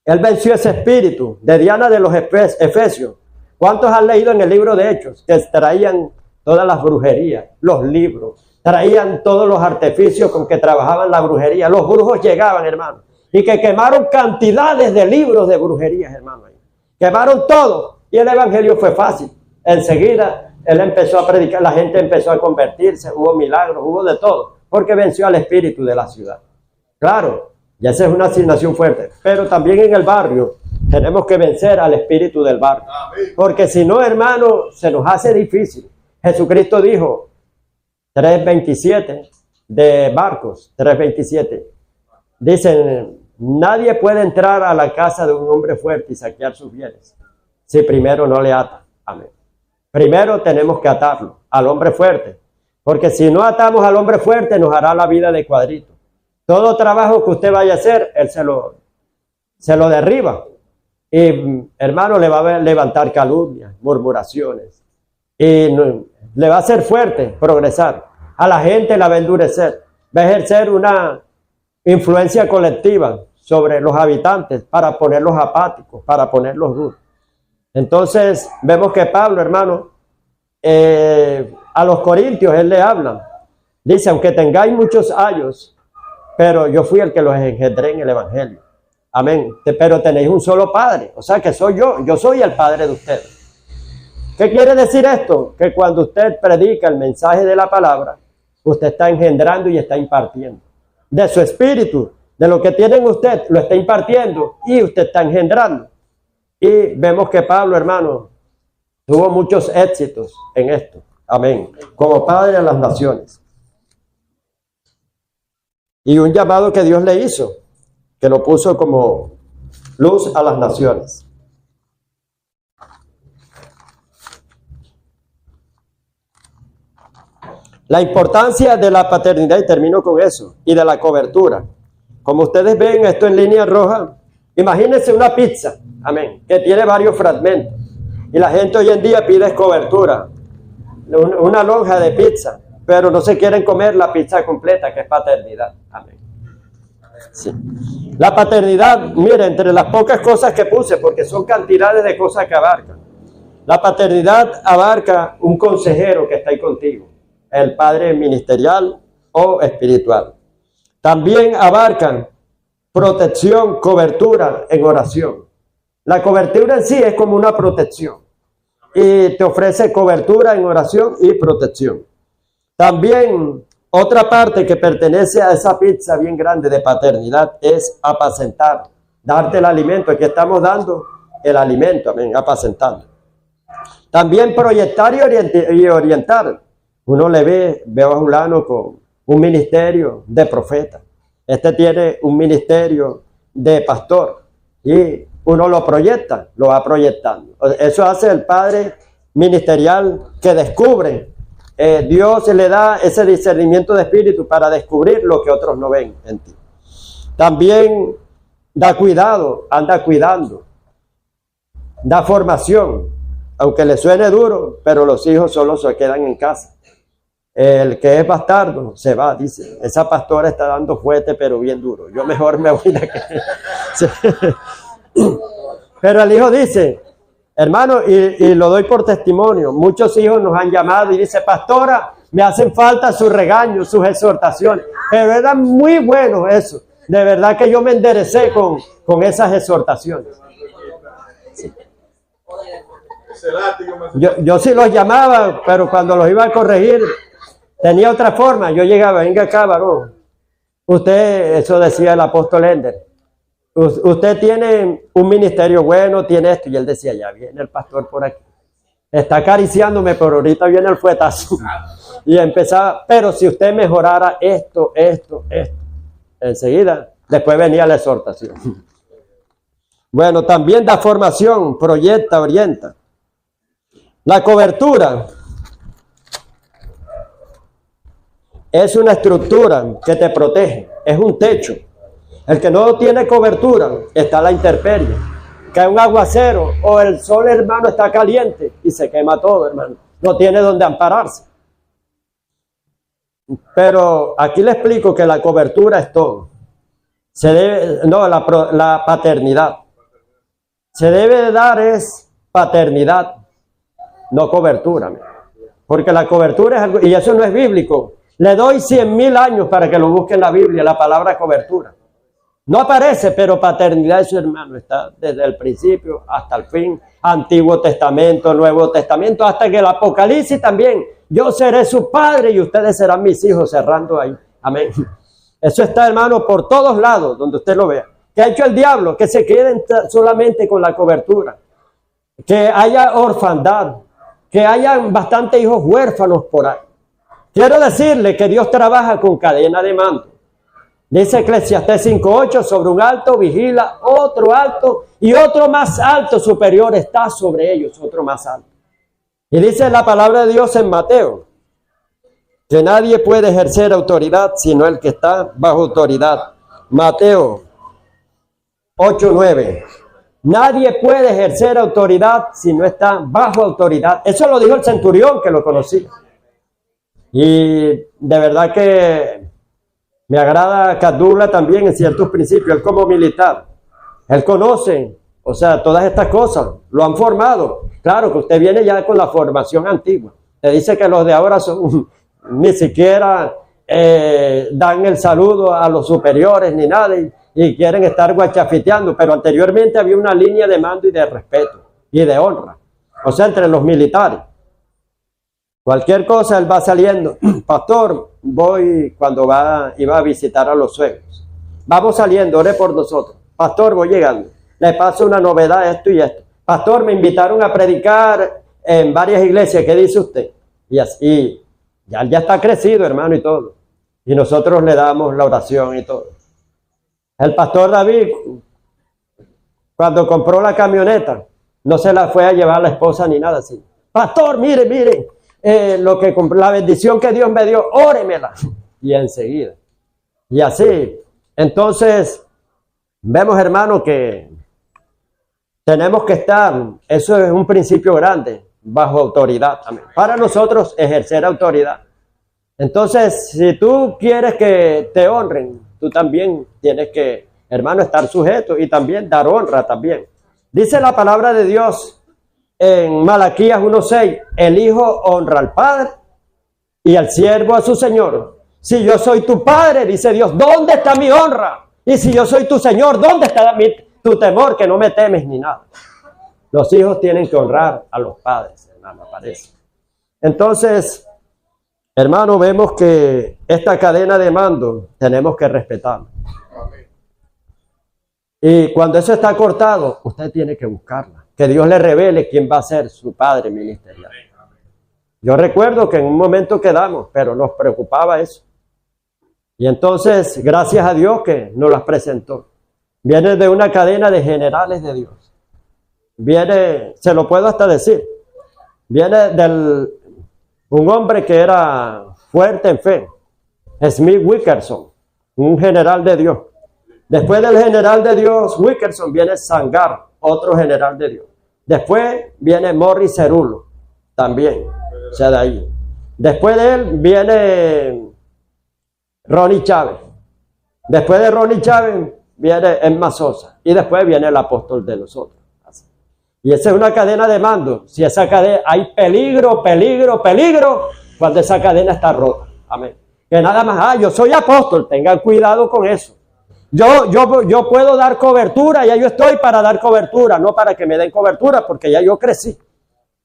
él venció ese espíritu de Diana de los Efesios. ¿Cuántos han leído en el libro de Hechos que traían todas las brujerías, los libros, traían todos los artificios con que trabajaban la brujería? Los brujos llegaban, hermano, y que quemaron cantidades de libros de brujerías, hermano. Quemaron todo y el evangelio fue fácil. Enseguida él empezó a predicar, la gente empezó a convertirse, hubo milagros, hubo de todo, porque venció al espíritu de la ciudad. Claro, ya esa es una asignación fuerte, pero también en el barrio tenemos que vencer al espíritu del barrio, porque si no, hermano, se nos hace difícil. Jesucristo dijo, 3:27 de Marcos, 3:27, dicen, nadie puede entrar a la casa de un hombre fuerte y saquear sus bienes, si primero no le ata. Amén. Primero tenemos que atarlo al hombre fuerte, porque si no atamos al hombre fuerte nos hará la vida de cuadrito. Todo trabajo que usted vaya a hacer, él se lo derriba. Y hermano, le va a levantar calumnias, murmuraciones, y le va a hacer fuerte progresar. A la gente la va a endurecer, va a ejercer una influencia colectiva sobre los habitantes para ponerlos apáticos, para ponerlos duros. Entonces vemos que Pablo, hermano, a los corintios él le habla, dice, aunque tengáis muchos años, pero yo fui el que los engendré en el evangelio. Amén. Pero tenéis un solo padre, o sea que soy yo soy el padre de ustedes. ¿Qué quiere decir esto? Que cuando usted predica el mensaje de la palabra, usted está engendrando y está impartiendo. De su espíritu, de lo que tiene en usted, lo está impartiendo y usted está engendrando. Y vemos que Pablo, hermano, tuvo muchos éxitos en esto. Amén. Como padre de las naciones. Y un llamado que Dios le hizo, que lo puso como luz a las naciones. La importancia de la paternidad, y termino con eso, y de la cobertura. Como ustedes ven esto en línea roja, imagínense una pizza, amén, que tiene varios fragmentos. Y la gente hoy en día pide cobertura, una lonja de pizza, pero no se quieren comer la pizza completa, que es paternidad. Amén. Sí. La paternidad, mire, entre las pocas cosas que puse, porque son cantidades de cosas que abarcan. La paternidad abarca un consejero que está ahí contigo, el padre ministerial o espiritual. También abarcan protección, cobertura en oración. La cobertura en sí es como una protección y te ofrece cobertura en oración y protección. También otra parte que pertenece a esa pizza bien grande de paternidad es apacentar, darte el alimento. Aquí estamos dando el alimento, amén, apacentando. También proyectar y orientar. Uno veo a fulano con un ministerio de profeta. Este tiene un ministerio de pastor y uno lo proyecta, lo va proyectando. Eso hace el padre ministerial que descubre. Dios le da ese discernimiento de espíritu para descubrir lo que otros no ven en ti. También da cuidado, anda cuidando. Da formación, aunque le suene duro, pero los hijos solo se quedan en casa. El que es bastardo se va, dice, esa pastora está dando fuerte pero bien duro, yo mejor me voy de aquí. Pero el hijo dice, hermano, y lo doy por testimonio, muchos hijos nos han llamado y dice, pastora, me hacen falta sus regaños, sus exhortaciones, pero eran muy buenos eso, de verdad que yo me enderecé con esas exhortaciones. Sí. Yo sí los llamaba, pero cuando los iba a corregir, tenía otra forma. Yo llegaba, venga acá, varón. Usted, eso decía el apóstol Ender, usted tiene un ministerio bueno, tiene esto. Y él decía, ya viene el pastor por aquí. Está acariciándome, pero ahorita viene el fuetazo. Y empezaba, pero si usted mejorara esto. Enseguida, después venía la exhortación. Bueno, también da formación, proyecta, orienta. La cobertura es una estructura que te protege, es un techo. El que no tiene cobertura está a la intemperie. Cae un aguacero o el sol, hermano, está caliente y se quema todo, hermano. No tiene donde ampararse. Pero aquí le explico que la cobertura es todo. La paternidad. Se debe de dar es paternidad, no cobertura. Porque la cobertura es algo, y eso no es bíblico. Le doy 100,000 años para que lo busque en la Biblia, la palabra cobertura. No aparece, pero paternidad, eso, hermano, está desde el principio hasta el fin. Antiguo Testamento, Nuevo Testamento, hasta que el Apocalipsis también. Yo seré su padre y ustedes serán mis hijos, cerrando ahí. Amén. Eso está, hermano, por todos lados, donde usted lo vea. ¿Qué ha hecho el diablo? Que se queden solamente con la cobertura. Que haya orfandad. Que haya bastantes hijos huérfanos por ahí. Quiero decirle que Dios trabaja con cadena de mando. Dice Eclesiastés 5:8, sobre un alto vigila otro alto y otro más alto superior está sobre ellos, otro más alto. Y dice la palabra de Dios en Mateo, que nadie puede ejercer autoridad sino el que está bajo autoridad. Mateo 8:9. Nadie puede ejercer autoridad si no está bajo autoridad. Eso lo dijo el centurión que lo conocía. Y de verdad que me agrada Cadula también en ciertos principios. Él como militar, él conoce, o sea, todas estas cosas, lo han formado. Claro que usted viene ya con la formación antigua. Te dice que los de ahora son, ni siquiera dan el saludo a los superiores ni nada y quieren estar guachafiteando. Pero anteriormente había una línea de mando y de respeto y de honra. O sea, entre los militares. Cualquier cosa él va saliendo. Pastor, voy cuando iba a visitar a los suegros. Vamos saliendo, ore por nosotros. Pastor, voy llegando. Le paso una novedad, esto y esto. Pastor, me invitaron a predicar en varias iglesias. ¿Qué dice usted? Y así, ya está crecido, hermano, y todo. Y nosotros le damos la oración y todo. El pastor David, cuando compró la camioneta, no se la fue a llevar a la esposa ni nada así. Pastor, mire. La bendición que Dios me dio, óremela. Y enseguida. Y así. Entonces, vemos, hermano, que tenemos que estar, eso es un principio grande, bajo autoridad. Amén. Para nosotros, ejercer autoridad. Entonces, si tú quieres que te honren, tú también tienes que, hermano, estar sujeto y también dar honra también. Dice la palabra de Dios en Malaquías 1:6, el hijo honra al padre y al siervo a su señor. Si yo soy tu padre, dice Dios, ¿dónde está mi honra? Y si yo soy tu señor, ¿dónde está tu temor, que no me temes ni nada. Los hijos tienen que honrar a los padres, hermano, parece. Entonces, hermano, vemos que esta cadena de mando tenemos que respetarla. Y cuando eso está cortado, usted tiene que buscarla. Que Dios le revele quién va a ser su padre ministerial. Yo recuerdo que en un momento quedamos, pero nos preocupaba eso. Y entonces, gracias a Dios que nos las presentó. Viene de una cadena de generales de Dios. Viene, se lo puedo hasta decir, viene un hombre que era fuerte en fe, Smith Wickerson, un general de Dios. Después del general de Dios, Wickerson, viene Sangar, otro general de Dios. Después viene Morris Cerulo, también, o sea, de ahí. Después de él viene Ronnie Chávez. Después de Ronnie Chávez viene Emma Sosa. Y después viene el apóstol de nosotros. Así. Y esa es una cadena de mando. Si esa cadena, hay peligro, peligro, peligro, cuando esa cadena está rota. Amén. Que nada más, yo soy apóstol, tengan cuidado con eso. Yo puedo dar cobertura, ya yo estoy para dar cobertura, no para que me den cobertura, porque ya yo crecí.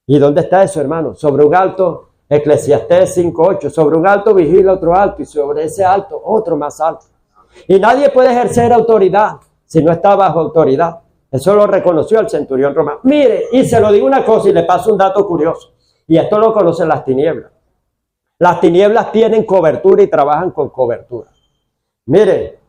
¿Y dónde está eso, hermano? Sobre un alto, Eclesiastés 5:8, sobre un alto vigila otro alto, y sobre ese alto otro más alto. Y nadie puede ejercer autoridad si no está bajo autoridad. Eso lo reconoció el centurión romano. Mire, y se lo digo una cosa y le paso un dato curioso, y esto lo conocen las tinieblas. Las tinieblas tienen cobertura y trabajan con cobertura. Mire,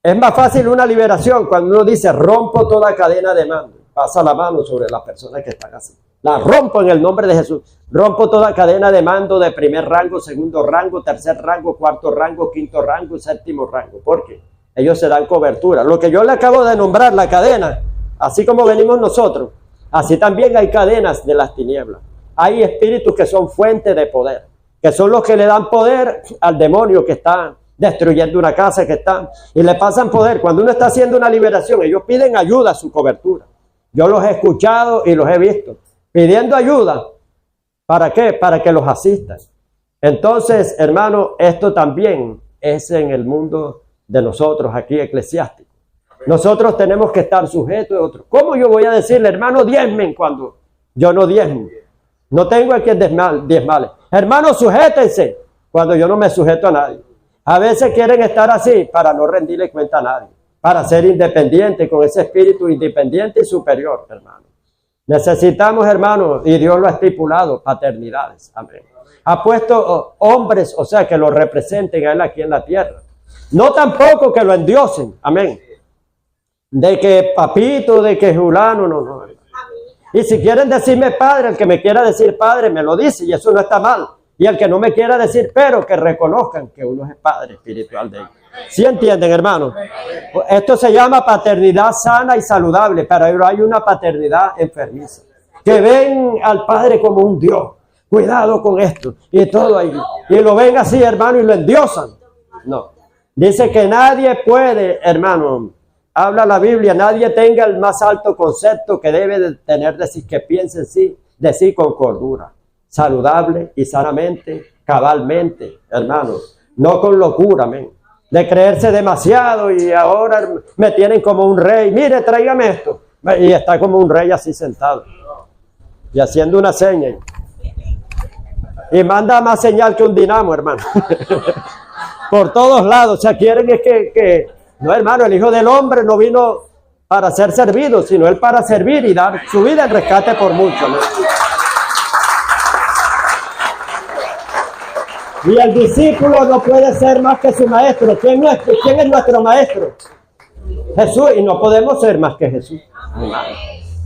es más fácil una liberación cuando uno dice rompo toda cadena de mando. Pasa la mano sobre las personas que están así. La rompo en el nombre de Jesús. Rompo toda cadena de mando de primer rango, segundo rango, tercer rango, cuarto rango, quinto rango y séptimo rango. ¿Por qué? Ellos se dan cobertura. Lo que yo le acabo de nombrar, la cadena, así como venimos nosotros, así también hay cadenas de las tinieblas. Hay espíritus que son fuente de poder, que son los que le dan poder al demonio que está destruyendo una casa, que está, y le pasan poder. Cuando uno está haciendo una liberación, ellos piden ayuda a su cobertura. Yo los he escuchado y los he visto, pidiendo ayuda. ¿Para qué? Para que los asistan. Entonces, hermano, esto también es en el mundo de nosotros aquí eclesiásticos. Nosotros tenemos que estar sujetos a otros. ¿Cómo yo voy a decirle, hermano, diezmen cuando yo no diezmo? No tengo a quien diezmale. Hermano, sujétense cuando yo no me sujeto a nadie. A veces quieren estar así para no rendirle cuenta a nadie, para ser independiente, con ese espíritu independiente y superior, hermano. Necesitamos, hermano, y Dios lo ha estipulado, paternidades. Amén. Ha puesto hombres, o sea, que lo representen a Él aquí en la tierra. No tampoco que lo endiosen. Amén. De que papito, de que fulano, no. Y si quieren decirme padre, el que me quiera decir padre me lo dice, y eso no está mal. Y el que no me quiera decir, pero que reconozcan que uno es padre espiritual de ellos. ¿Sí entienden, hermano? Esto se llama paternidad sana y saludable, pero hay una paternidad enfermiza. Que ven al padre como un Dios. Cuidado con esto. Y todo ahí. Y lo ven así, hermano, y lo endiosan. No. Dice que nadie puede, hermano, habla la Biblia, nadie tenga el más alto concepto que debe de tener de sí, que piense de sí con cordura. Saludable y sanamente, cabalmente, hermanos, no con locura, amén, de creerse demasiado y ahora me tienen como un rey, mire, tráigame esto, y está como un rey así sentado y haciendo una seña y manda más señal que un dinamo, hermano. Por todos lados, o sea, quieren es que no, hermano, el Hijo del Hombre no vino para ser servido, sino Él para servir y dar su vida en rescate por muchos, ¿no? Y el discípulo no puede ser más que su maestro. ¿Quién es nuestro maestro? Jesús, y no podemos ser más que Jesús.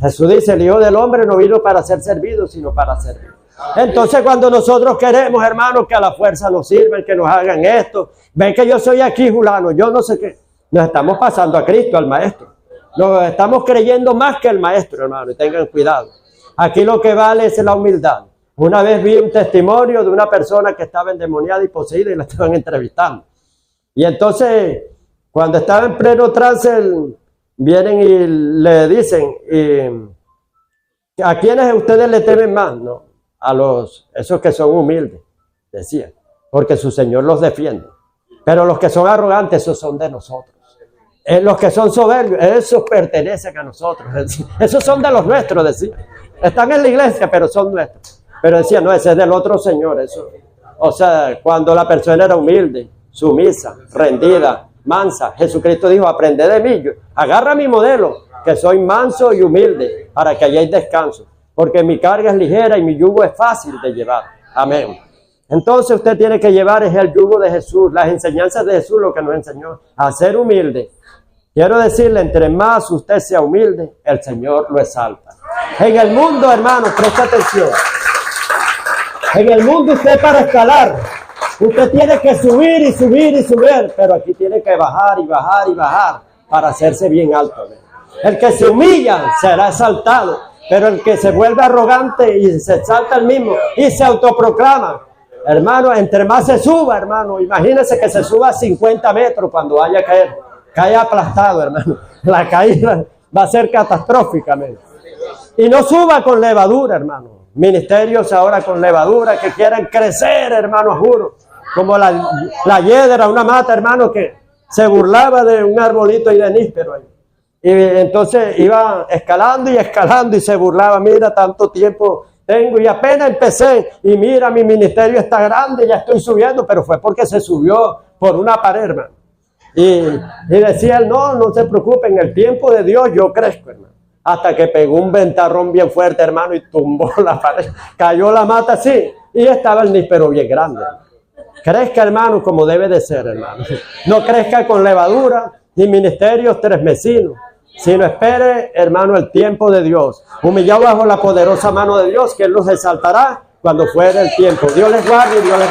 Jesús dice, el Hijo del Hombre no vino para ser servido, sino para servir. Entonces cuando nosotros queremos, hermanos, que a la fuerza nos sirvan, que nos hagan esto, ven que yo soy aquí, fulano, yo no sé qué, nos estamos pasando a Cristo, al maestro. Nos estamos creyendo más que el maestro, hermano, y tengan cuidado. Aquí lo que vale es la humildad. Una vez vi un testimonio de una persona que estaba endemoniada y poseída y la estaban entrevistando. Y entonces, cuando estaba en pleno trance, vienen y le dicen, ¿a quiénes ustedes le temen más? No, a esos que son humildes, decían, porque su Señor los defiende. Pero los que son arrogantes, esos son de nosotros. Los que son soberbios, esos pertenecen a nosotros. Esos son de los nuestros, decía. Están en la iglesia, pero son nuestros. Pero decía, no, ese es del otro Señor. Eso. O sea, cuando la persona era humilde, sumisa, rendida, mansa, Jesucristo dijo, aprende de mí, agarra mi modelo, que soy manso y humilde, para que hayáis descanso. Porque mi carga es ligera y mi yugo es fácil de llevar. Amén. Entonces usted tiene que llevar es el yugo de Jesús, las enseñanzas de Jesús, lo que nos enseñó, a ser humilde. Quiero decirle, entre más usted sea humilde, el Señor lo exalta. En el mundo, hermano, presta atención. En el mundo usted para escalar, usted tiene que subir y subir y subir, pero aquí tiene que bajar y bajar y bajar para hacerse bien alto. El que se humilla será exaltado, pero el que se vuelve arrogante y se exalta el mismo y se autoproclama, hermano, entre más se suba, hermano, imagínese que se suba a 50 metros cuando vaya a caer, cae aplastado, hermano, la caída va a ser catastrófica, y no suba con levadura, hermano. Ministerios ahora con levadura que quieren crecer, hermano, juro, como la hiedra, una mata, hermano, que se burlaba de un arbolito y de níspero ahí. Y entonces iba escalando y se burlaba, mira, tanto tiempo tengo y apenas empecé y mira, mi ministerio está grande, ya estoy subiendo, pero fue porque se subió por una pared, hermano. Y decía él, no se preocupen, en el tiempo de Dios yo crezco, hermano. Hasta que pegó un ventarrón bien fuerte, hermano, y tumbó la pared. Cayó la mata así y estaba el níspero bien grande. Crezca, hermano, como debe de ser, hermano. No crezca con levadura ni ministerios tresmesinos, sino espere, hermano, el tiempo de Dios. Humillado bajo la poderosa mano de Dios, que Él los exaltará cuando fuere el tiempo. Dios les guarde y Dios les bendiga.